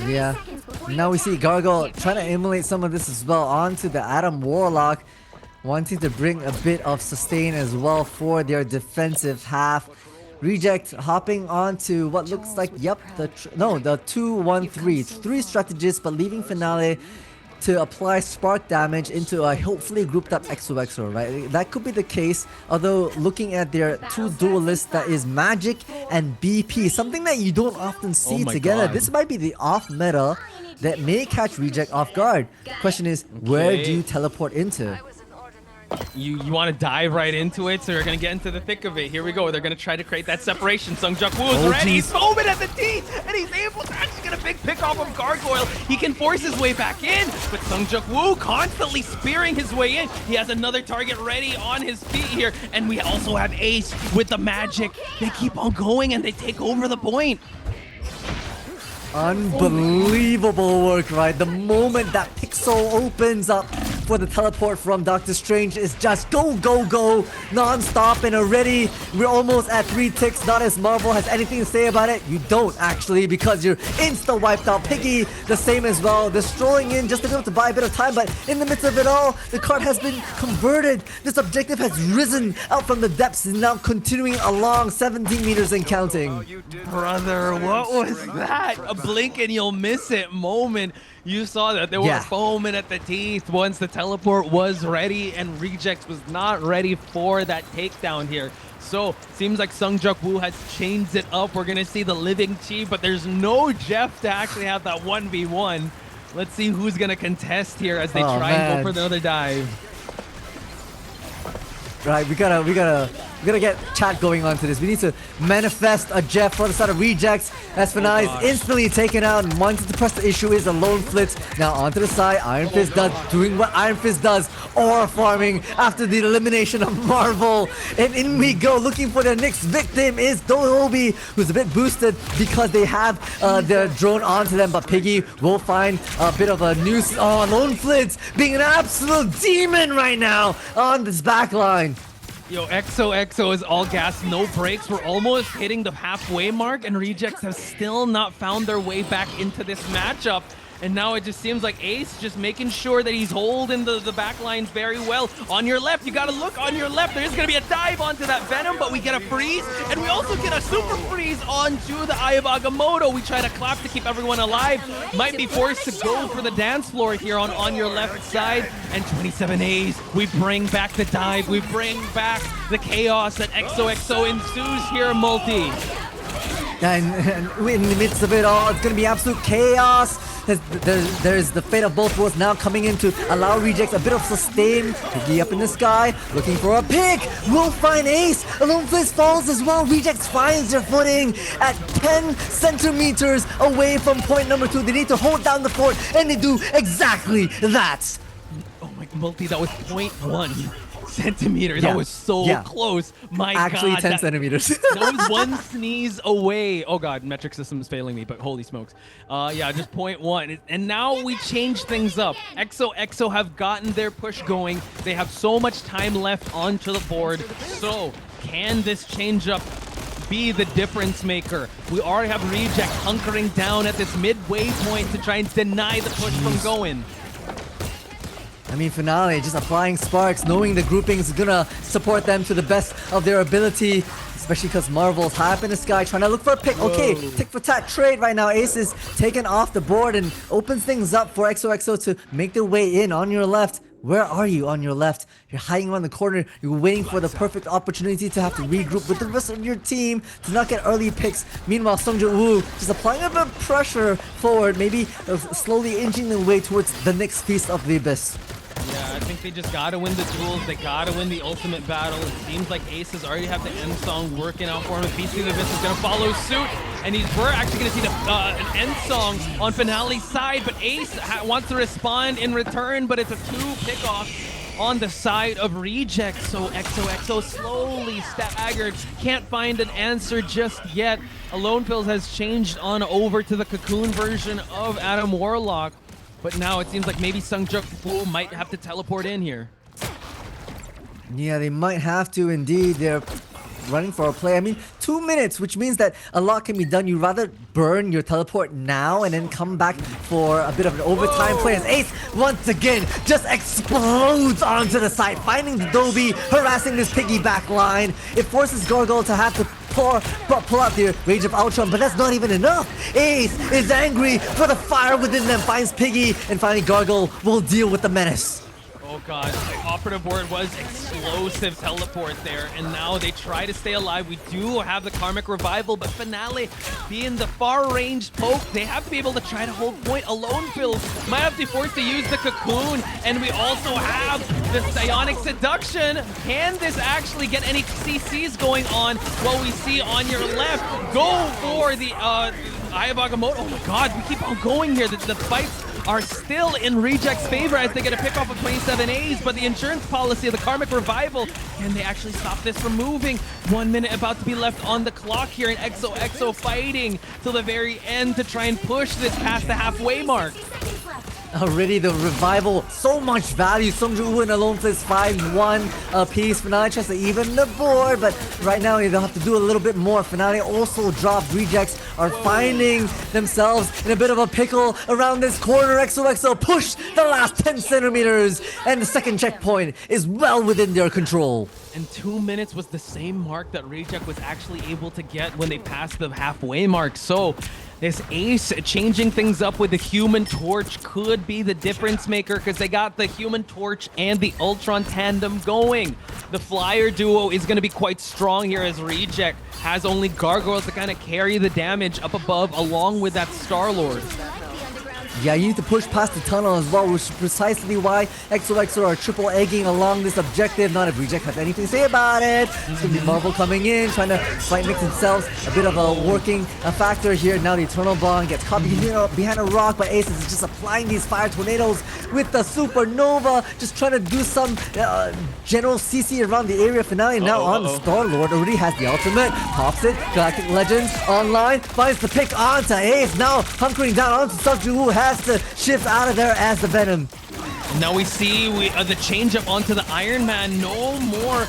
Yeah. Now we see Gargoyle trying to emulate some of this as well onto the Adam Warlock, wanting to bring a bit of sustain as well for their defensive half. Reject hopping onto what looks like, yep, the 2-1-3. 3 strategists, but leaving Finale to apply spark damage into a hopefully grouped up XOXO, right? That could be the case, although looking at their 2 duelists, that is Magic and BP, something that you don't often see together. God. This might be the off meta that may catch Reject off guard. Question is, where do you teleport into? You want to dive right into it, so you're going to get into the thick of it. Here we go. They're going to try to create that separation. Sungjuk Woo is ready. He's foaming at the teeth, and he's able to actually get a big pick off of Gargoyle. He can force his way back in, but Sungjuk Woo constantly spearing his way in. He has another target ready on his feet here, and we also have Ace with the magic. They keep on going, and they take over the point. Unbelievable work, right? The moment that Pixel opens up for the teleport from Doctor Strange is just go, go, go, non-stop, and already we're almost at 3 ticks. Not as Marvel has anything to say about it. You don't actually, because you're insta-wiped out. Piggy, the same as well. They're strolling in just to be able to buy a bit of time, but in the midst of it all, the card has been converted. This objective has risen out from the depths and now continuing along 17 meters and counting. Brother, what was that? A blink and you'll miss it moment. You saw that they were foaming at the teeth once the teleport was ready, and Rejects was not ready for that takedown here. So seems like Sungjuk Woo has changed it up. We're gonna see the living chi, but there's no Jeff to actually have that 1v1. Let's see who's gonna contest here as they try and go for another dive. Right, we gotta get chat going on to this. We need to manifest a Jeff for the side of Rejects. As Finale is instantly taken out and wanting to press the issue is a lone flitz. Now onto the side, Iron Fist doing what Iron Fist does, aura farming after the elimination of Marvel. And in we go, looking for their next victim is Dohobi, who's a bit boosted because they have their drone onto them, but Piggy will find a bit of a noose. Oh, lone flitz being an absolute demon right now on this back line. Yo, XOXO is all gas, no brakes. We're almost hitting the halfway mark, and Rejects have still not found their way back into this matchup. And now it just seems like Ace just making sure that he's holding the back lines very well. On your left, you gotta look on your left. There's gonna be a dive onto that Venom, but we get a freeze, and we also get a super freeze onto the Eye of Agamotto. We try to clap to keep everyone alive. Might be forced to go for the dance floor here on your left side. And 27 A's, we bring back the dive. We bring back the chaos that XOXO ensues here, Multi. And in the midst of it all, it's gonna be absolute chaos. There's the fate of both worlds now coming in to allow Rejects a bit of sustain. Piggy up in the sky, looking for a pick. Will find Ace. Alone Fist falls as well. Rejects finds their footing at 10 centimeters away from point number 2. They need to hold down the fort, and they do exactly that. Oh my, Multi, that was 0.1 centimeters. That was so close. My Actually, God, 10 centimeters. That was one sneeze away. Oh God, metric system is failing me, but holy smokes. Yeah, just 0.1. And now we change things up. XOXO have gotten their push going. They have so much time left onto the board. So can this change up be the difference maker? We already have Reject hunkering down at this midway point to try and deny the push from going. I mean, Finale just applying sparks, knowing the groupings is gonna support them to the best of their ability, especially because Marvel's high up in the sky trying to look for a pick. Okay, tick for tat trade right now. Ace is taken off the board and opens things up for XOXO to make their way in on your left. Where are you on your left? You're hiding around the corner. You're waiting for the perfect opportunity to have to regroup with the rest of your team to not get early picks. Meanwhile, Sungjuk Woo just applying a bit of pressure forward, maybe slowly inching their way towards the next Feast of the Abyss. Yeah, I think they just gotta win the duels. They gotta win the ultimate battle. It seems like Aces already have the end song working out for him. Feast of the Abyss is gonna follow suit. and we're actually going to see an end song on Finale's side, but Ace wants to respond in return, but it's a 2 pickoff on the side of Reject. So XOXO slowly staggered, can't find an answer just yet. Alone Pills has changed on over to the Cocoon version of Adam Warlock, but now it seems like maybe Sungjuk Woo might have to teleport in here. Yeah, they might have to indeed. They're running for a play. I mean, 2 minutes, which means that a lot can be done. You'd rather burn your teleport now and then come back for a bit of an overtime play as Ace once again just explodes onto the side, finding the Dobby, harassing this piggyback line. It forces Gargoyle to have to pull out the Rage of Ultron, but that's not even enough. Ace is angry for the fire within them, finds Piggy, and finally Gargoyle will deal with the menace. Oh god, the operative word was explosive teleport there, and now they try to stay alive. We do have the Karmic Revival, but Finale being the far-range poke, they have to be able to try to hold point. Alone Pills might have to be forced to use the Cocoon, and we also have the Psionic Seduction. Can this actually get any CCs going on? Well, we see on your left, go for the Eye of Agamotto. Oh my god, we keep on going here. The fights are still in Reject's favor as they get a pick off of 27 A's, but the insurance policy of the Karmic Revival, can they actually stop this from moving? 1 minute about to be left on the clock here, and XOXO fighting till the very end to try and push this past the halfway mark. Already the revival, so much value. Sungjuk Woo and Alone Pills 5-1 apiece. Finale tries to even the board, but right now they'll have to do a little bit more. Finale also dropped. Rejects are finding themselves in a bit of a pickle around this corner. XOXO push the last 10 centimeters, and the second checkpoint is well within their control. And 2 minutes was the same mark that Reject was actually able to get when they passed the halfway mark. So this Ace changing things up with the Human Torch could be the difference maker, because they got the Human Torch and the Ultron tandem going. The Flyer duo is going to be quite strong here as Reject has only Gargoyles to kind of carry the damage up above along with that Star-Lord. Yeah, you need to push past the tunnel as well, which is precisely why XOXO are triple egging along this objective. Not if Reject has anything to say about it. It's going to be Marvel coming in, trying to fight mix themselves. A bit of a working factor here. Now the Eternal Bond gets caught behind a rock, but Ace is just applying these fire tornadoes with the Supernova, just trying to do some general CC around the area. Finale now on the Star-Lord, already has the ultimate, pops it. Galactic Legends online, finds the pick onto Ace, now hunkering down onto Sungjuk Woo, has to shift out of there as the Venom. Now we see the change up onto the Iron Man. No more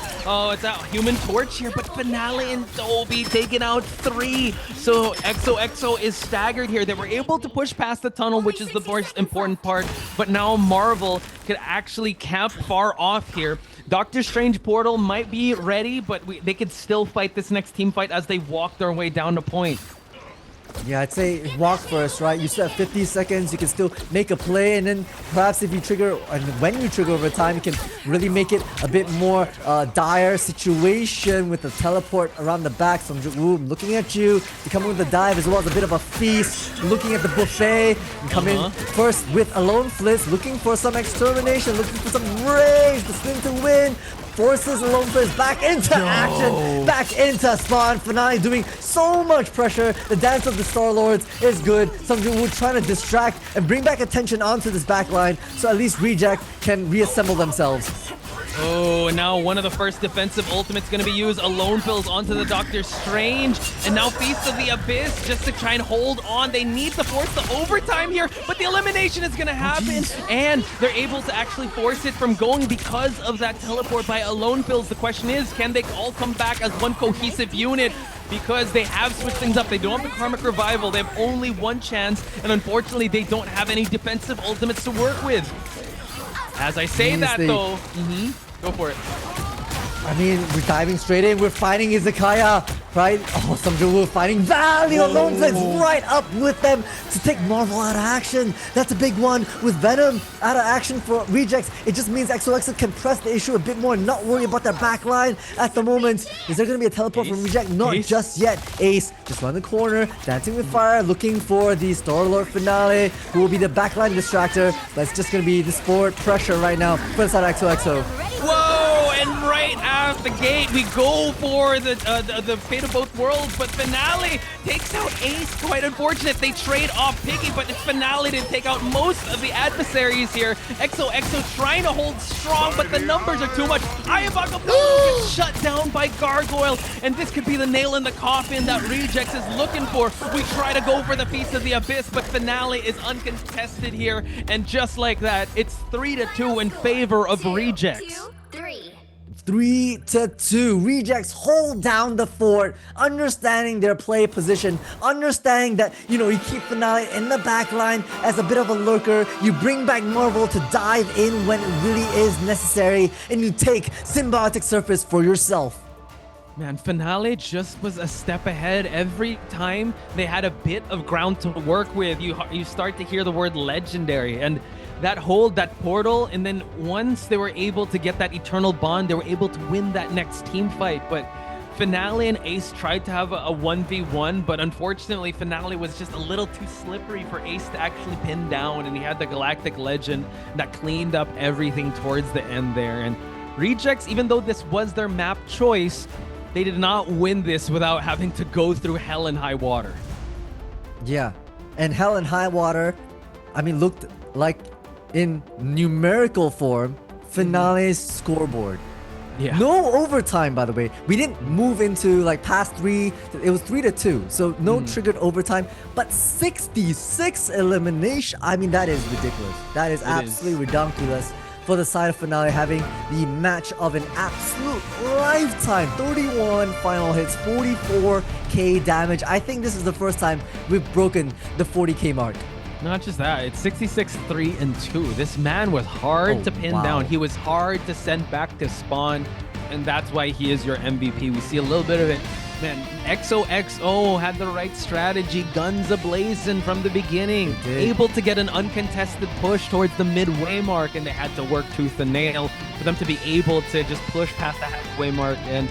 it's that Human Torch here, but Finale and Dobby taking out 3. So XOXO is staggered here. They were able to push past the tunnel, which is the most important part, but now Marvel could actually camp far off here. Doctor Strange Portal might be ready, but they could still fight this next team fight as they walk their way down the point. Yeah, I'd say walk first, right? You still have 50 seconds, you can still make a play, and then perhaps if you trigger, and when you trigger over time, you can really make it a bit more dire situation with the teleport around the back. Sungjuk Woo looking at you, you come in with the dive as well as a bit of a feast, looking at the buffet, and come in first with Alone Flits, looking for some extermination, looking for some rage, the swing to win. Forces Alone Pills back into action, back into spawn. Finale doing so much pressure. The dance of the Star-Lords is good. Sungjuk Woo trying to distract and bring back attention onto this backline, so at least Reject can reassemble themselves. Oh, and now one of the first defensive ultimates going to be used. Alone Pills onto the Doctor Strange. And now Feast of the Abyss just to try and hold on. They need to force the overtime here, but the elimination is going to happen. And they're able to actually force it from going because of that teleport by Alone Pills. The question is, can they all come back as one cohesive unit? Because they have switched things up. They don't have the Karmic Revival. They have only one chance. And unfortunately, they don't have any defensive ultimates to work with. As I say that, though, go for it. I mean, we're diving straight in. We're fighting Izakaya, right? Oh, Sungjuk Woo fighting Value. Alone Pills right up with them to take Marvel out of action. That's a big one with Venom out of action for Rejects. It just means XOXO can press the issue a bit more, not worry about their back line at the moment. Is there going to be a teleport from Reject? Not just yet. Ace just around the corner, dancing with fire, looking for the Star-Lord Finale, who will be the backline distractor. But it's just going to be the sport pressure right now for the side of XOXO. Whoa! And right out the gate. We go for the fate of both worlds, but Finale takes out Ace. Quite unfortunate. They trade off Piggy, but it's Finale to take out most of the adversaries here. XOXO trying to hold strong, but the numbers are too much. Ayabaka gets shut down by Gargoyle, and this could be the nail in the coffin that Rejects is looking for. We try to go for the Feast of the Abyss, but Finale is uncontested here, and just like that, it's 3-2 in favor of Rejects. 3-2. Rejects hold down the fort, understanding their play position, understanding that, you keep Finale in the back line as a bit of a lurker, you bring back Marvel to dive in when it really is necessary, and you take Symbiotic Surface for yourself. Man, Finale just was a step ahead. Every time they had a bit of ground to work with, you start to hear the word legendary, and that hold, that portal, and then once they were able to get that eternal bond, they were able to win that next team fight. But Finale and Ace tried to have a 1v1, but unfortunately Finale was just a little too slippery for Ace to actually pin down, and he had the Galactic Legend that cleaned up everything towards the end there. And Rejects, even though this was their map choice, they did not win this without having to go through hell and high water. Yeah, and hell and high water, looked like in numerical form, Finale's scoreboard. Yeah. No overtime, by the way. We didn't move into past 3. It was 3-2, so no triggered overtime. But 66 elimination. That is ridiculous. That is absolutely ridiculous. For the side of Finale, having the match of an absolute lifetime. 31 final hits, 44k damage. I think this is the first time we've broken the 40k mark. Not just that, it's 66-3-2. This man was hard to pin down. He was hard to send back to spawn, and that's why he is your MVP. We see a little bit of it. Man, XOXO had the right strategy, guns ablazing from the beginning, able to get an uncontested push towards the midway mark, and they had to work tooth and nail for them to be able to just push past the halfway mark. And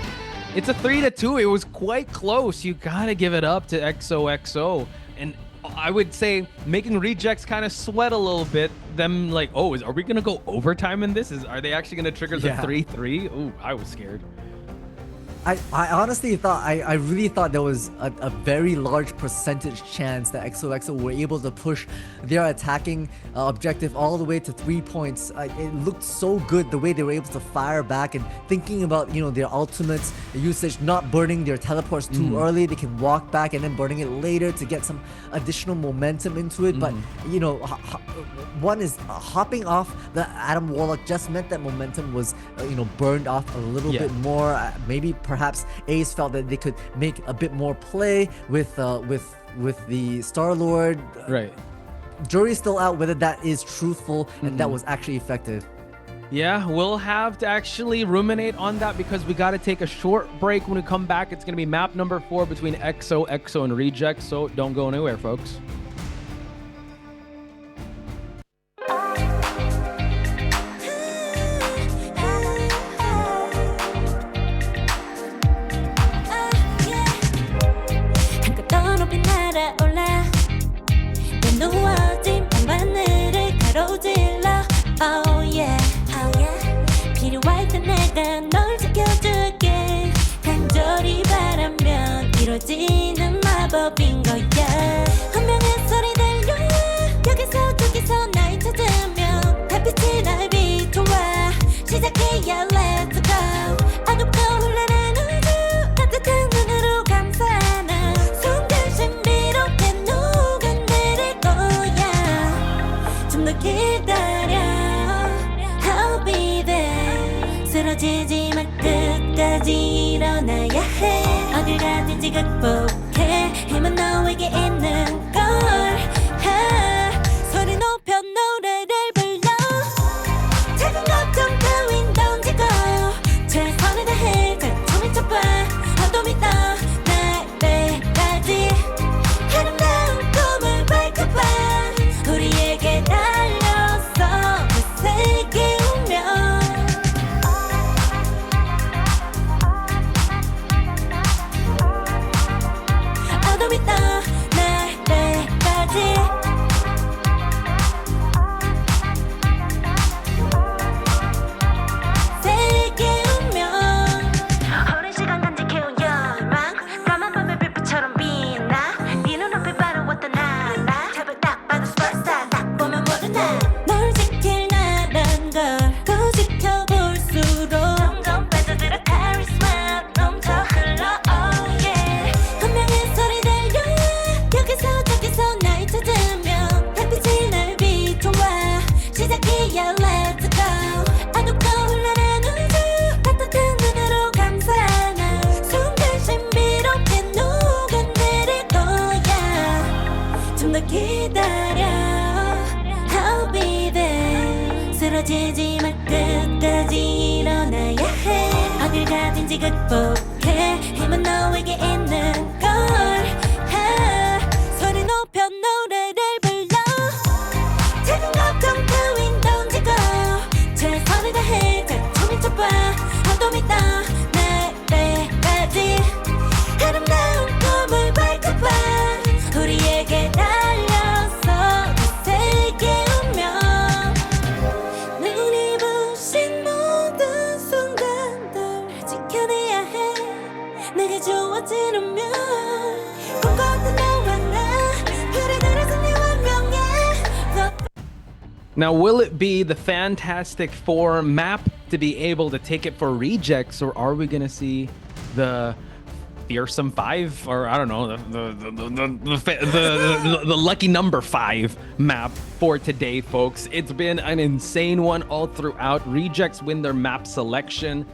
it's a 3-2. It was quite close. You gotta give it up to XOXO. And I would say making Rejects kind of sweat a little bit. Them are we gonna go overtime in this? Are they actually gonna trigger the 3-3? Ooh, I was scared. I honestly thought, I really thought there was a very large percentage chance that XOXO were able to push their attacking objective all the way to 3 points. It looked so good the way they were able to fire back, and thinking about their ultimates usage, not burning their teleports too early. They can walk back and then burning it later to get some additional momentum into it. But one is hopping off the Adam Warlock just meant that momentum was burned off a little bit more. Maybe perhaps Ace felt that they could make a bit more play with the Star-Lord. Right. Jury's still out whether that is truthful and that was actually effective. Yeah, we'll have to actually ruminate on that because we got to take a short break. When we come back, it's going to be map number 4 between XOXO and Reject, so don't go anywhere, folks. Oh yeah, 필요할 때 내가 널 지켜줄게. 간절히 바라면 이루어지는 마법인 거야. 운명의 소리 들려. 여기서 저기서 날 찾으면 달빛이 날 비춰와. 시작해야 let's go. 어둡고 흘러는 우주 따뜻한 눈으로 감싸나. 순간 신비롭게 녹아내릴 거야. 좀 더 기다려. 쓰러지지만 끝까지 일어나야 해. 어딜 가든지 극복해. 힘은 너에게 있는 걸. 소리 높여 노래를 불러. 작은 걱정 따윈 던지고 최선을 다해 자충을 쳐봐. 어둠이 떠 날 때까지 아름다운 꿈을 밝혀봐. 우리에게 달려서 그 세계 운명. 어둠이 떠 날 때까지 언제든지 극복해 힘은 너에게 있는 걸 소리 높여 노래를 불러 Taking off conquering 던지고 최선을 다해 작품을 쳐봐 어둠이 떠 내배까지 아름다운 꿈을 밝혀봐 우리에게 달려서 그 세계 운명 눈이 부신 모든 순간들 지켜내야 해 내가 좋아지려면 꿈꿨던 너와 나 그래 그래서 네 운명에 Now, will it be the Fantastic Four map to be able to take it for rejects, or are we gonna see the fearsome 5, or I don't know, the lucky number 5 map for today, folks? It's been an insane one all throughout. Rejects win their map selection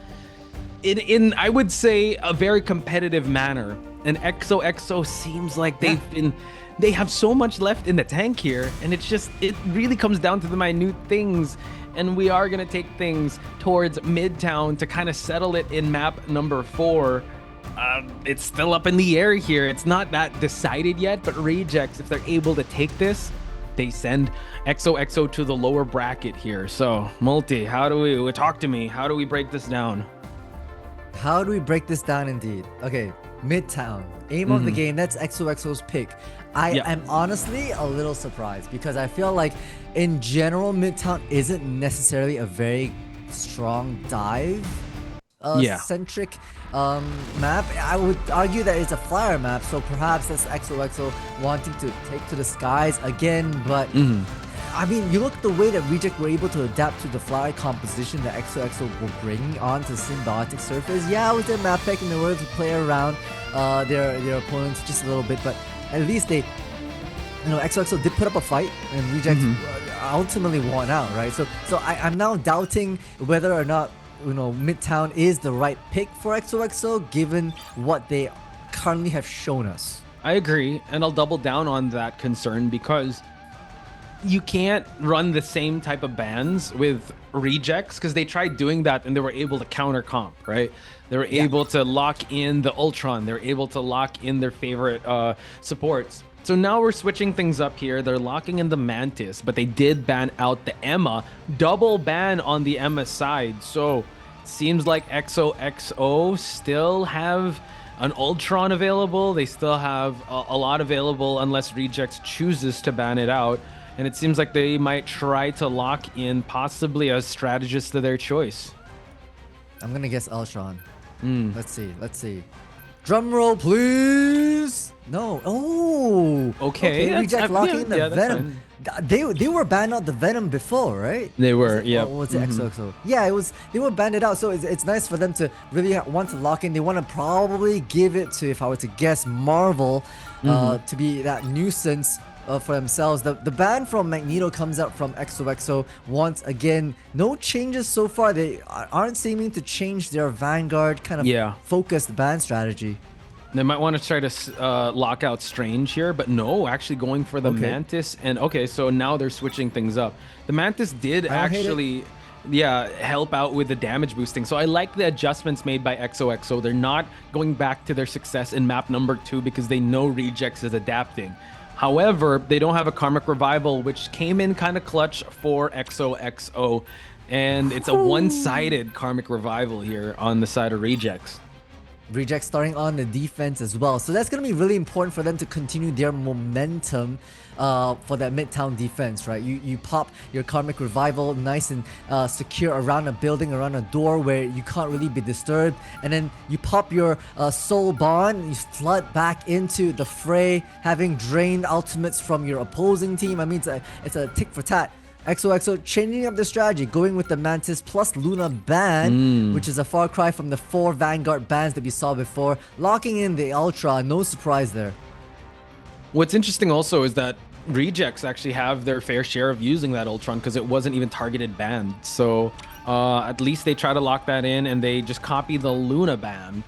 in I would say a very competitive manner, and XOXO seems like they have so much left in the tank here, and it really comes down to the minute things, and we are going to take things towards Midtown to kind of settle it in map number 4. It's still up in the air here. It's not that decided yet, but Rejects, if they're able to take this, they send XOXO to the lower bracket here. So, Multi, talk to me. How do we break this down? How do we break this down indeed? Okay, Midtown. Aim of the game, that's XOXO's pick. I am honestly a little surprised because I feel like in general, Midtown isn't necessarily a very strong dive centric map. I would argue that it's a flyer map, so perhaps that's XOXO wanting to take to the skies again, but I mean, you look at the way that Reject were able to adapt to the flyer composition that XOXO were bringing onto symbiotic surface. Yeah, with their map pick and they were able to play around their opponents just a little bit, but at least they, XOXO did put up a fight and Reject ultimately won out, right? So I'm now doubting whether or not Midtown is the right pick for XOXO given what they currently have shown us. I agree, and I'll double down on that concern because you can't run the same type of bans with Rejects because they tried doing that and they were able to counter comp, right? They were able to lock in the Ultron. They're able to lock in their favorite supports. So now we're switching things up here. They're locking in the Mantis, but they did ban out the Emma. Double ban on the Emma side. So it seems like XOXO still have an Ultron available. They still have a lot available unless Rejects chooses to ban it out. And it seems like they might try to lock in possibly a strategist of their choice. I'm gonna guess Ultron. Let's see. Drum roll, please. No. Oh. Okay. Reject locking in the Venom. They were banned out the Venom before, right? They were. Yeah. Or was it XOXO? Yeah, it was. They were banned it out. So it's nice for them to really want to lock in. They want to probably give it to, if I were to guess, Marvel to be that nuisance for themselves. The ban from Magneto comes out from XOXO once again. No changes so far. They aren't seeming to change their Vanguard kind of focused ban strategy. They might want to try to lock out Strange here, but no, actually going for the Mantis. And so now they're switching things up. The Mantis did actually help out with the damage boosting. So I like the adjustments made by XOXO. They're not going back to their success in map number 2 because they know Rejects is adapting. However, they don't have a Karmic Revival, which came in kind of clutch for XOXO. And it's a one-sided Karmic Revival here on the side of Rejects. Rejects starting on the defense as well. So that's going to be really important for them to continue their momentum for that Midtown defense, right? You pop your Karmic Revival nice and secure around a building, around a door where you can't really be disturbed. And then you pop your Soul Bond, you flood back into the fray, having drained ultimates from your opposing team. I mean, it's a tick for tat. XOXO changing up the strategy, going with the Mantis plus Luna ban, which is a far cry from the 4 Vanguard bans that we saw before. Locking in the Ultra, no surprise there. What's interesting also is that Rejects actually have their fair share of using that Ultron because it wasn't even targeted banned. So at least they try to lock that in and they just copy the Luna ban.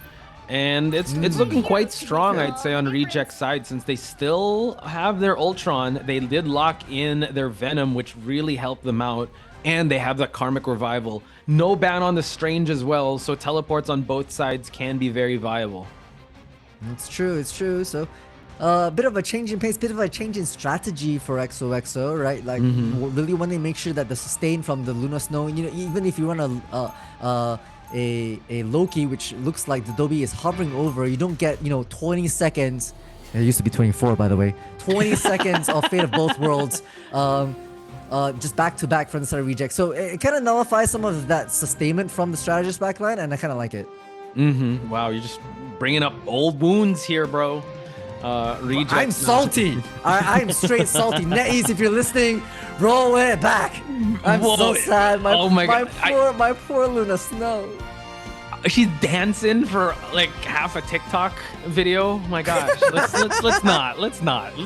And it's looking quite strong, I'd say, on Reject's side, since they still have their Ultron. They did lock in their Venom, which really helped them out. and they have that Karmic Revival. No ban on the Strange as well, so teleports on both sides can be very viable. It's true, So, a bit of a change in pace, bit of a change in strategy for XOXO, right? Like, really want to make sure that the sustain from the Luna Snow, you know, even if you run a Loki, which looks like the Dobby is hovering over, you don't get, 20 seconds. It used to be 24, by the way. 20 seconds of Fate of Both Worlds. Just back to back from the start of reject. So it kind of nullifies some of that sustainment from the strategist backline, and I kind of like it. Wow, you're just bringing up old wounds here, bro. Reject. I'm salty. I'm straight salty. NetEase, if you're listening, roll it back. I'm so sad. My poor Luna Snow. She's dancing for like half a TikTok video. My gosh, let's not. Let's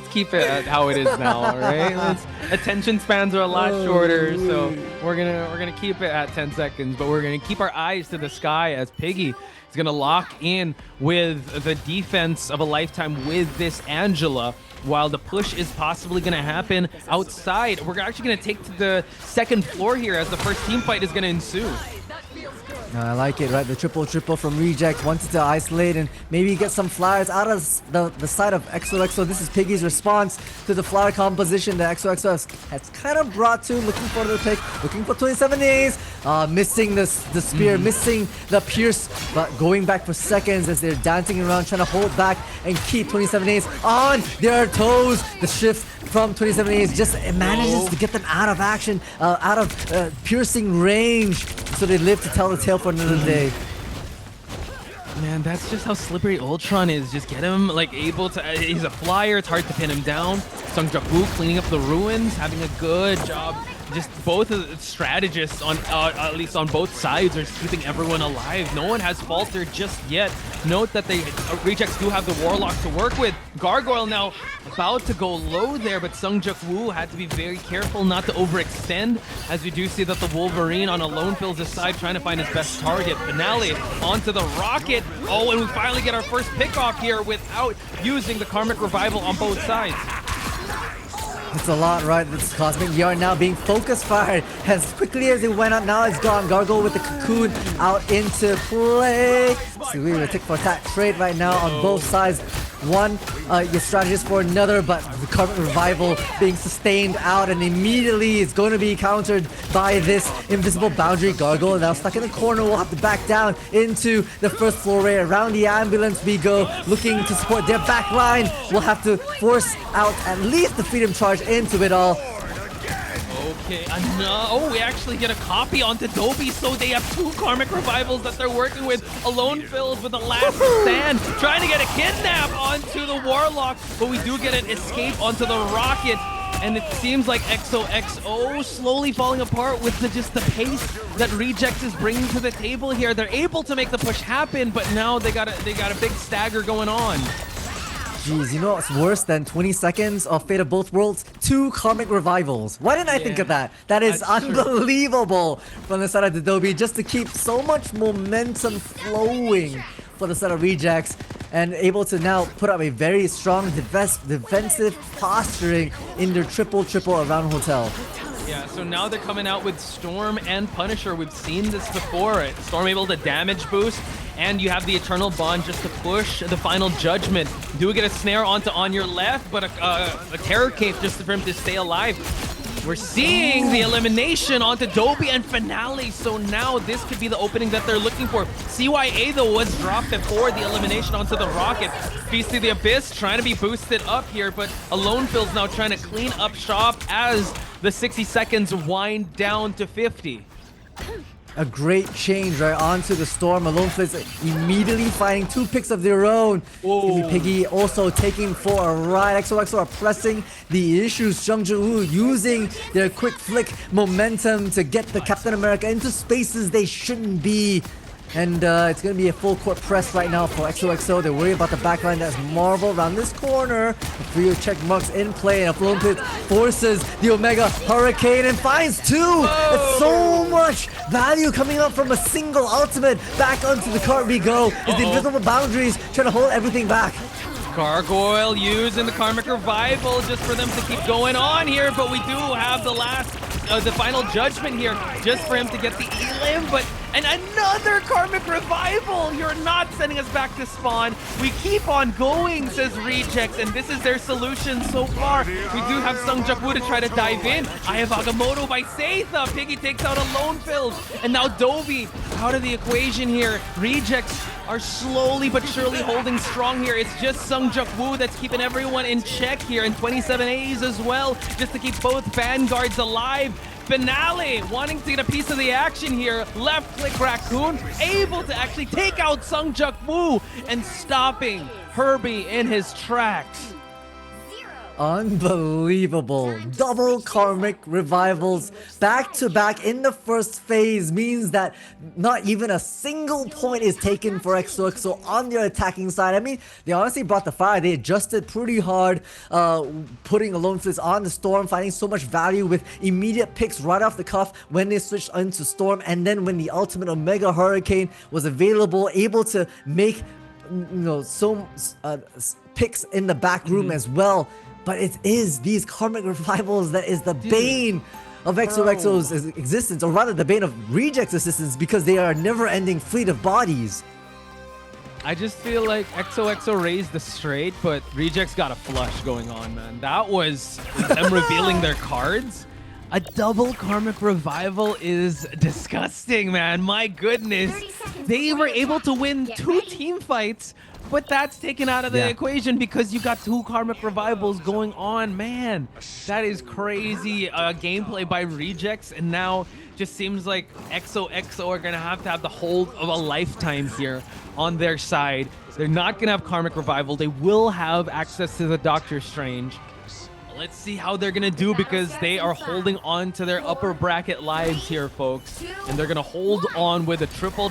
keep it at how it is now. All right. Attention spans are a lot shorter, so we're gonna keep it at 10 seconds. But we're gonna keep our eyes to the sky as Piggy is gonna lock in with the defense of a lifetime with this Angela. While the push is possibly going to happen outside, we're actually going to take to the second floor here as the first team fight is going to ensue. I like it, right? The triple from Reject wanted to isolate and maybe get some flyers out of the side of XOXO. This is Piggy's response to the flyer composition that XOXO has kind of brought to, looking for the pick, looking for 27 days, missing the spear, missing the pierce, but going back for seconds as they're dancing around, trying to hold back and keep 27 days on their toes. The shift from 27 days just manages to get them out of action, out of piercing range, so they live to tell the tale for another day. Man, that's just how slippery Ultron is. Just get him like able to. He's a flyer. It's hard to pin him down. Sung-Juk Woo cleaning up the ruins, having a good job. Just both of the strategists on at least on both sides are keeping everyone alive. No one has faltered just yet. Note that they Rejects do have the Warlock to work with. Gargoyle now about to go low there, but Sung-Juk Woo had to be very careful not to overextend, as we do see that the Wolverine on a lone fills aside trying to find his best target. Finale onto the rocket. Oh, and we finally get our first pick off here without using the Karmic Revival on both sides. It's a lot, right? This Cosmic Yard now being focus fired as quickly as it went up. Now it's gone. Gargoyle with the cocoon out into play. So we're gonna tick for tat trade right now on both sides. One, your strategist for another, but the Karmic Revival being sustained out, and immediately it's going to be countered by this invisible boundary. Gargoyle now stuck in the corner, will have to back down into the first floor area. Around the ambulance we go, looking to support their back line. We'll have to force out at least the Freedom Charge into it all. Okay, oh, we actually get a copy onto Dobby, so they have two Karmic Revivals that they're working with. Alone Fills with the last stand, trying to get a kidnap onto the Warlock, but we do get an escape onto the Rocket, and it seems like XOXO slowly falling apart with just the pace that Reject is bringing to the table here. They're able to make the push happen, but now they got a big stagger going on. Jeez, you know what's worse than 20 seconds of Fate of Both Worlds? 2 Karmic Revivals. Why didn't I think of that? That is unbelievable from the side of the Dobby, just to keep so much momentum flowing for the side of Rejects, and able to now put up a very strong defensive posturing in their triple around Hotel. Yeah, so now they're coming out with Storm and Punisher. We've seen this before. Storm able to damage boost, and you have the Eternal Bond just to push the Final Judgment. Do get a snare onto on your left, but a Terror Cape just for him to stay alive. We're seeing the elimination onto Dobby and Finale, so now this could be the opening that they're looking for. CYA, though, was dropped before the elimination onto the Rocket. Feast of the Abyss trying to be boosted up here, but Alone Fill's now trying to clean up shop as the 60 seconds wind down to 50. A great change right onto the Storm. Alone Flips immediately finding 2 picks of their own. Piggy also taking for a ride. XOXO are pressing the issues. Sung-Juk Woo using their quick flick momentum to get the Captain America into spaces they shouldn't be. And it's going to be a full court press right now for XOXO. They're worried about the backline. That's Marvel around this corner. The Frio check marks in play, and Alone Pit forces the Omega Hurricane and finds 2. It's so much value coming up from a single ultimate. Back onto the cart we go. Is the invisible boundaries trying to hold everything back. Gargoyle using the Karmic Revival just for them to keep going on here, but we do have the last the final judgment here, just for him to get the elim. But and another karmic revival. You're not sending us back to spawn. We keep on going, says Rejects, and this is their solution so far. We do have Sungjuk-woo to try to dive in. I have Agamotto by Seitha. Piggy takes out a lone field, and now Dobie out of the equation here. Rejects are slowly but surely holding strong here. It's just Sungjuk-woo that's keeping everyone in check here, and 27 A's as well, just to keep both vanguards alive. Finale wanting to get a piece of the action here. Left click Raccoon, able to actually take out Sungjuk-woo and stopping Herbie in his tracks. Unbelievable. Double karmic revivals back to back in the first phase means that not even a single point is taken for XOXO on their attacking side. I mean, they honestly brought the fire. They adjusted pretty hard, putting Alone Fizz on the Storm, finding so much value with immediate picks right off the cuff when they switched into Storm, and then when the ultimate Omega Hurricane was available, able to make picks in the back room as well. But it is these karmic revivals that is the bane of XOXO's existence, or rather the bane of Reject's existence, because they are a never-ending fleet of bodies. I just feel like XOXO raised the straight, but Rejects got a flush going on, man. That was them revealing their cards. A double karmic revival is disgusting, man. My goodness. They were able to win 2 team fights, but that's taken out of the equation because you got 2 karmic revivals going on. Man, that is crazy gameplay by Rejects, and now just seems like XOXO are gonna have the hold of a lifetime here on their side. They're not gonna have karmic revival. They will have access to the Doctor Strange. Let's see how they're gonna do, because they are holding on to their upper bracket lives here, folks, and they're gonna hold on with a triple.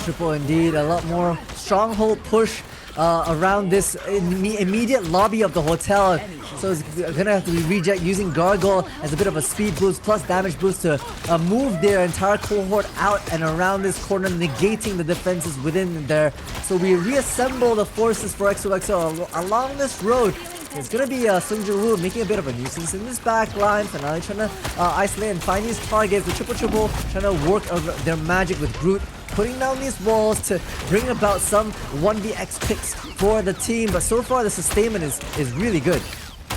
Triple indeed. A lot more stronghold push around this immediate lobby of the hotel. So it's gonna have to be Reject using Gargoyle as a bit of a speed boost plus damage boost to move their entire cohort out and around this corner, negating the defenses within there. So we reassemble the forces for XOXO along this road. It's gonna be Sungjuk-woo making a bit of a nuisance in this back line. Finale trying to isolate and find these targets. The triple trying to work their magic with Groot, putting down these walls to bring about some 1vx picks for the team. But so far the sustainment is really good.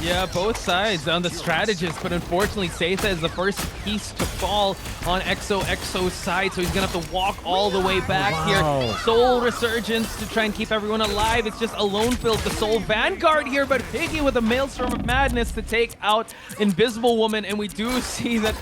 Yeah, both sides on the strategist, but unfortunately Seitha is the first piece to fall on XOXO's side, so he's gonna have to walk all the way back here. Soul Resurgence to try and keep everyone alive. It's just Alone Filled the Soul Vanguard here, but Piggy with a Maelstrom of Madness to take out Invisible Woman, and we do see that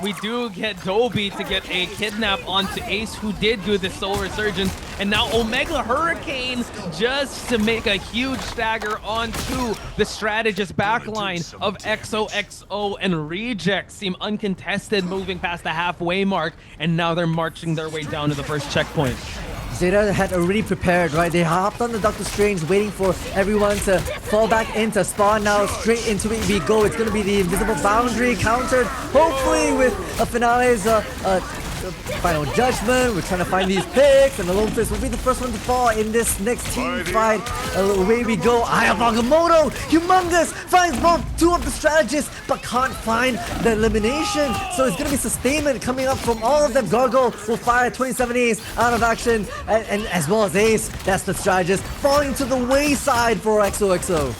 we do get Dobie to get a kidnap onto Ace, who did do the Soul Resurgence, and now Omega Hurricane just to make a huge stagger onto the strategist backline of XOXO, and Rejects seem uncontested, moving past the halfway mark, and now they're marching their way down to the first checkpoint. Zeta had already prepared, right? They hopped on the Doctor Strange, waiting for everyone to fall back into spawn. Now straight into it we go. It's going to be the invisible boundary countered, hopefully with a Finale's final judgment. We're trying to find these picks, and the Lone Fist will be the first one to fall in this next team fight. Away we go. I have Agamotto, humongous, finds both 2 of the strategists, but can't find the elimination. So it's gonna be sustainment coming up from all of them. Gargoyle will fire 27 Ace out of action, and as well as Ace, that's the strategist, falling to the wayside for XOXO.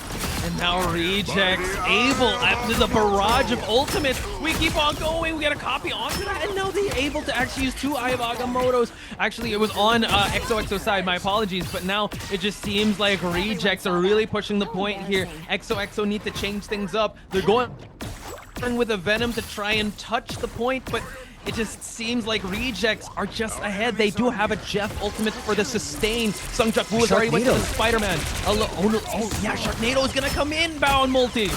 And now Rejects able, after the barrage of ultimates, we keep on going, we get a copy onto that, and now they're able to actually use 2 Eye of Agamottos. Actually, it was on XOXO side, my apologies, but now it just seems like Rejects are really pushing the point here. XOXO need to change things up. They're going with a Venom to try and touch the point, but it just seems like Rejects are just ahead. They do have a Jeff ultimate for the sustain. Sungjuk-woo is already went to the Spider-Man. Oh yeah, Sharknado is gonna come in, bound multi.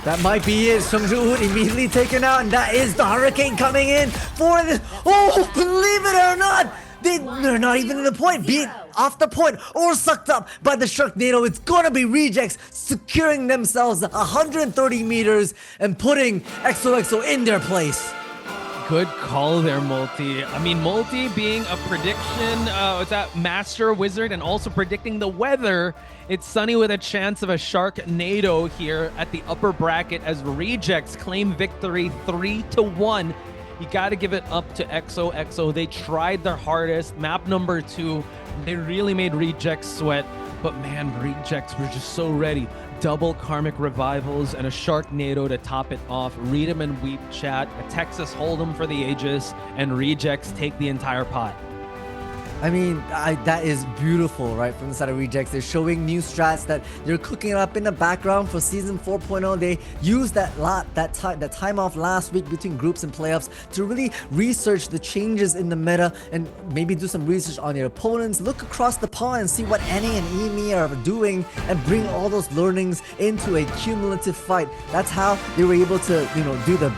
That might be it. Sungjuk-woo immediately taken out, and that is the Hurricane coming in for this. Oh, believe it or not, they're not even in the point, be it off the point or sucked up by the Sharknado. It's gonna be Rejects securing themselves 130 meters and putting XOXO in their place. Good call there, Multi. I mean, Multi being a prediction, what's that, master wizard, and also predicting the weather. It's sunny with a chance of a Sharknado here at the upper bracket as Rejects claim victory 3-1. You got to give it up to XOXO. They tried their hardest. Map number 2, they really made Rejects sweat. But man, Rejects were just so ready. Double Karmic Revivals and a Sharknado to top it off. Read 'em and weep chat. A Texas Hold'em for the ages. And Rejects take the entire pot. I mean, that is beautiful, right? From the side of Rejects, they're showing new strats that they're cooking up in the background for season 4.0. They used that time off last week between groups and playoffs to really research the changes in the meta and maybe do some research on their opponents. Look across the pond and see what Annie and Emi are doing and bring all those learnings into a cumulative fight. That's how they were able to, do the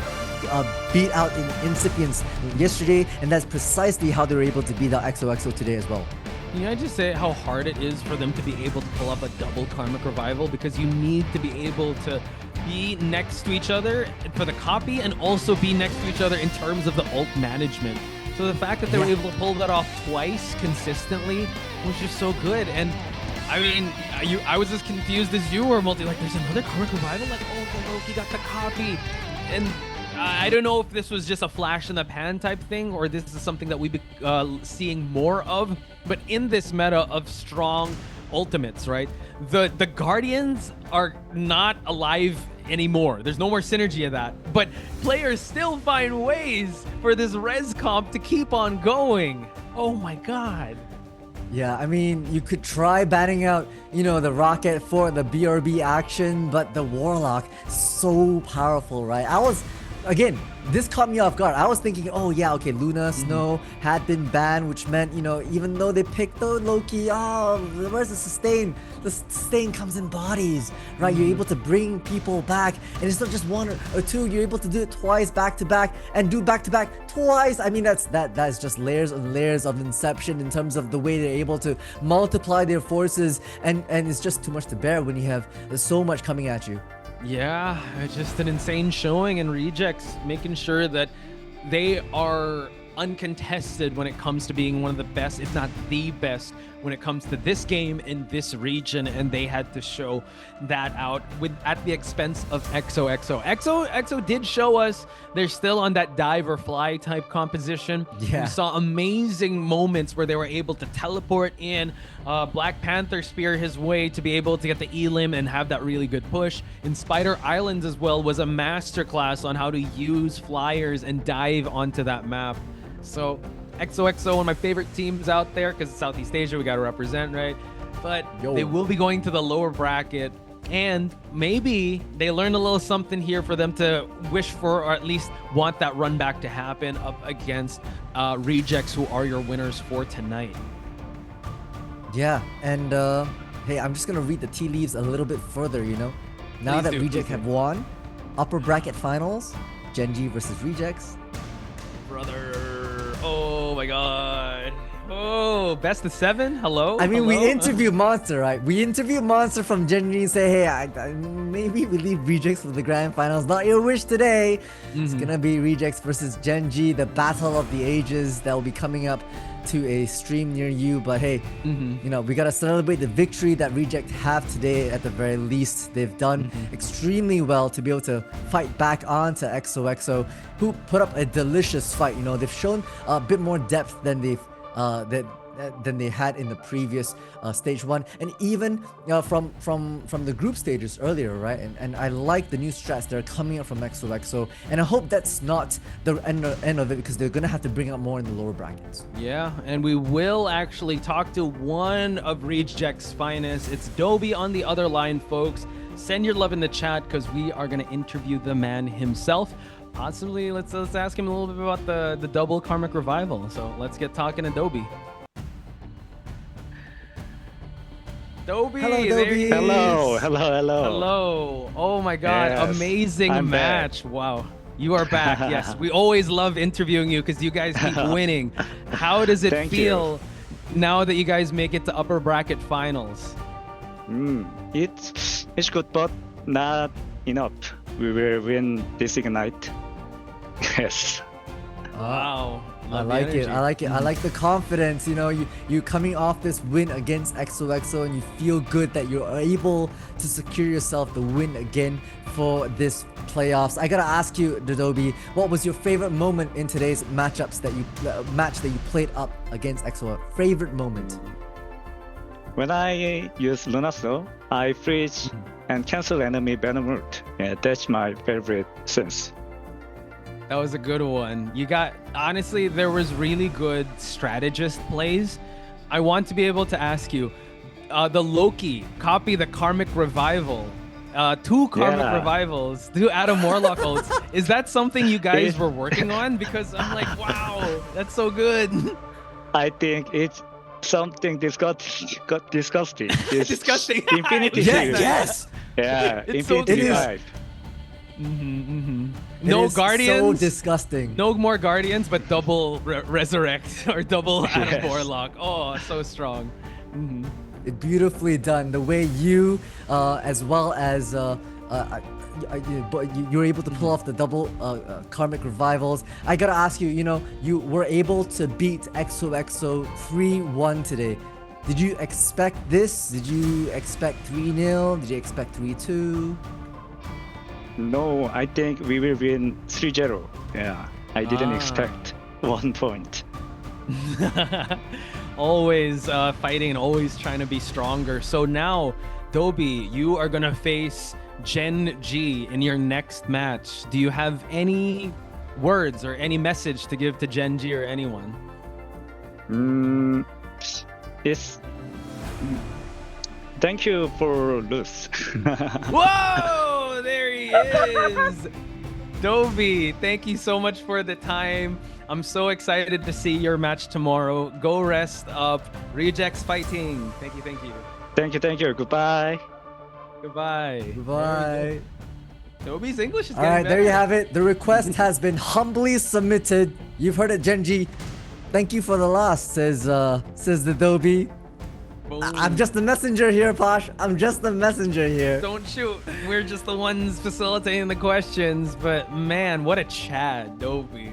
beat out in Incipients yesterday, and that's precisely how they were able to beat out XOXO today as well. Can I just say how hard it is for them to be able to pull up a double Karmic Revival, because you need to be able to be next to each other for the copy and also be next to each other in terms of the ult management. So the fact that they were able to pull that off twice consistently was just so good. And I mean, I was as confused as you were, Multi. Like, there's another Karmic Revival? Like, oh, the Loki got the copy. And I don't know if this was just a flash in the pan type thing or this is something that we've been seeing more of. But in this meta of strong ultimates, right? The Guardians are not alive anymore. There's no more synergy of that. But players still find ways for this res comp to keep on going. Oh my god. Yeah, I mean, you could try batting out, the Rocket for the BRB action, but the Warlock, so powerful, right? Again, this caught me off guard. I was thinking, oh yeah, okay, Luna, Snow had been banned, which meant, even though they picked the Loki, where's the sustain? The sustain comes in bodies, right? You're able to bring people back, and it's not just one or two. You're able to do it twice, back to back, and do back to back twice. I mean, that's just layers and layers of Inception in terms of the way they're able to multiply their forces, and it's just too much to bear when you have so much coming at you. Yeah, just an insane showing, and Rejects making sure that they are uncontested when it comes to being one of the best, if not the best, when it comes to this game in this region, and they had to show that out at the expense of XOXO. XOXO did show us they're still on that dive or fly type composition. Yeah. We saw amazing moments where they were able to teleport in, Black Panther spear his way to be able to get the elim and have that really good push. In Spider Islands as well was a masterclass on how to use flyers and dive onto that map. So XOXO, one of my favorite teams out there, because it's Southeast Asia, we got to represent, right? But they will be going to the lower bracket, and maybe they learned a little something here for them to wish for, or at least want that run back to happen up against Rejects, who are your winners for tonight. Yeah, and hey, I'm just gonna read the tea leaves a little bit further, Now that Rejects have won, upper bracket finals, Genji versus Rejects. Brother, oh my god. Oh, best of 7? Hello? I mean, Hello? we interviewed Monster, right? We interviewed Monster from Genji and say, hey, maybe we leave Rejects for the grand finals. Not your wish today. It's gonna be Rejects versus Genji, the battle of the ages that will be coming up to a stream near you. But hey, we gotta celebrate the victory that Reject have today. At the very least, they've done extremely well to be able to fight back onto XOXO, who put up a delicious fight. They've shown a bit more depth than than they had in the previous stage 1, and even from the group stages earlier, right? And I like the new strats that are coming up from XOXO, and I hope that's not the end of it, because they're gonna have to bring up more in the lower brackets. Yeah, and we will actually talk to one of Reject's finest. It's Dobie on the other line, folks. Send your love in the chat, because we are gonna interview the man himself. Possibly, let's ask him a little bit about the double Karmic Revival. So let's get talking to Dobie. Dobie, hello, there Dobie. he is. Hello. Oh my god, Yes, amazing I'm match. back. Wow. You are back. Yes, we always love interviewing you because you guys keep winning. How does it Thank feel now that you guys make it to upper bracket finals? It's good, but not enough. We will win this Ignite. Yes. Wow. I Love the like it. energy. I like it. I like the confidence. You know, you coming off this win against XOXO, and you feel good that you're able to secure yourself the win again for this playoffs. I gotta ask you, Dodobi, what was your favorite moment in today's match that you played up against XO? Favorite moment? When I use Lunaso, I freeze and cancel enemy venom root. Yeah, that's my favorite sense. That was a good one. You got, honestly, there was really good strategist plays. I want to be able to ask you, the Loki copy the Karmic Revival, 2 Karmic Revivals, 2 Adam Warlock ults. Is that something you guys were working on? Because I'm like, wow, that's so good. I think it's something disgusting. It's Disgusting. Infinity Yeah, Shield. yes. Yeah, It's so Infinity good. Revive. No It is Guardians. So disgusting. No more Guardians, but double resurrect or double Adam Yes. Warlock. Oh, so strong. Beautifully done. The way you, as well as you were able to pull off the double karmic revivals. I gotta ask you, you know, you were able to beat XOXO 3-1 today. Did you expect this? Did you expect 3-0? Did you expect 3-2? No, I think we will win 3-0. Yeah, I didn't Ah. expect 1 point. Always fighting and always trying to be stronger. So now, Dobi, you are gonna face Gen G in your next match. Do you have any words or any message to give to Gen G or anyone? It's thank you for lose. Whoa! There he is! Dobi, thank you so much for the time. I'm so excited to see your match tomorrow. Go rest up. Rejects fighting. Thank you, thank you. Thank you. Goodbye. Goodbye. Goodbye. Dobi's English is All getting right, there you better. have it. The request has been humbly submitted. You've heard it, Genji. Thank you for the loss, says the Dobi. Boom. I'm just the messenger here, Posh. I'm just the messenger here. Don't shoot. We're just the ones facilitating the questions. But man, what a Chad, Dobi.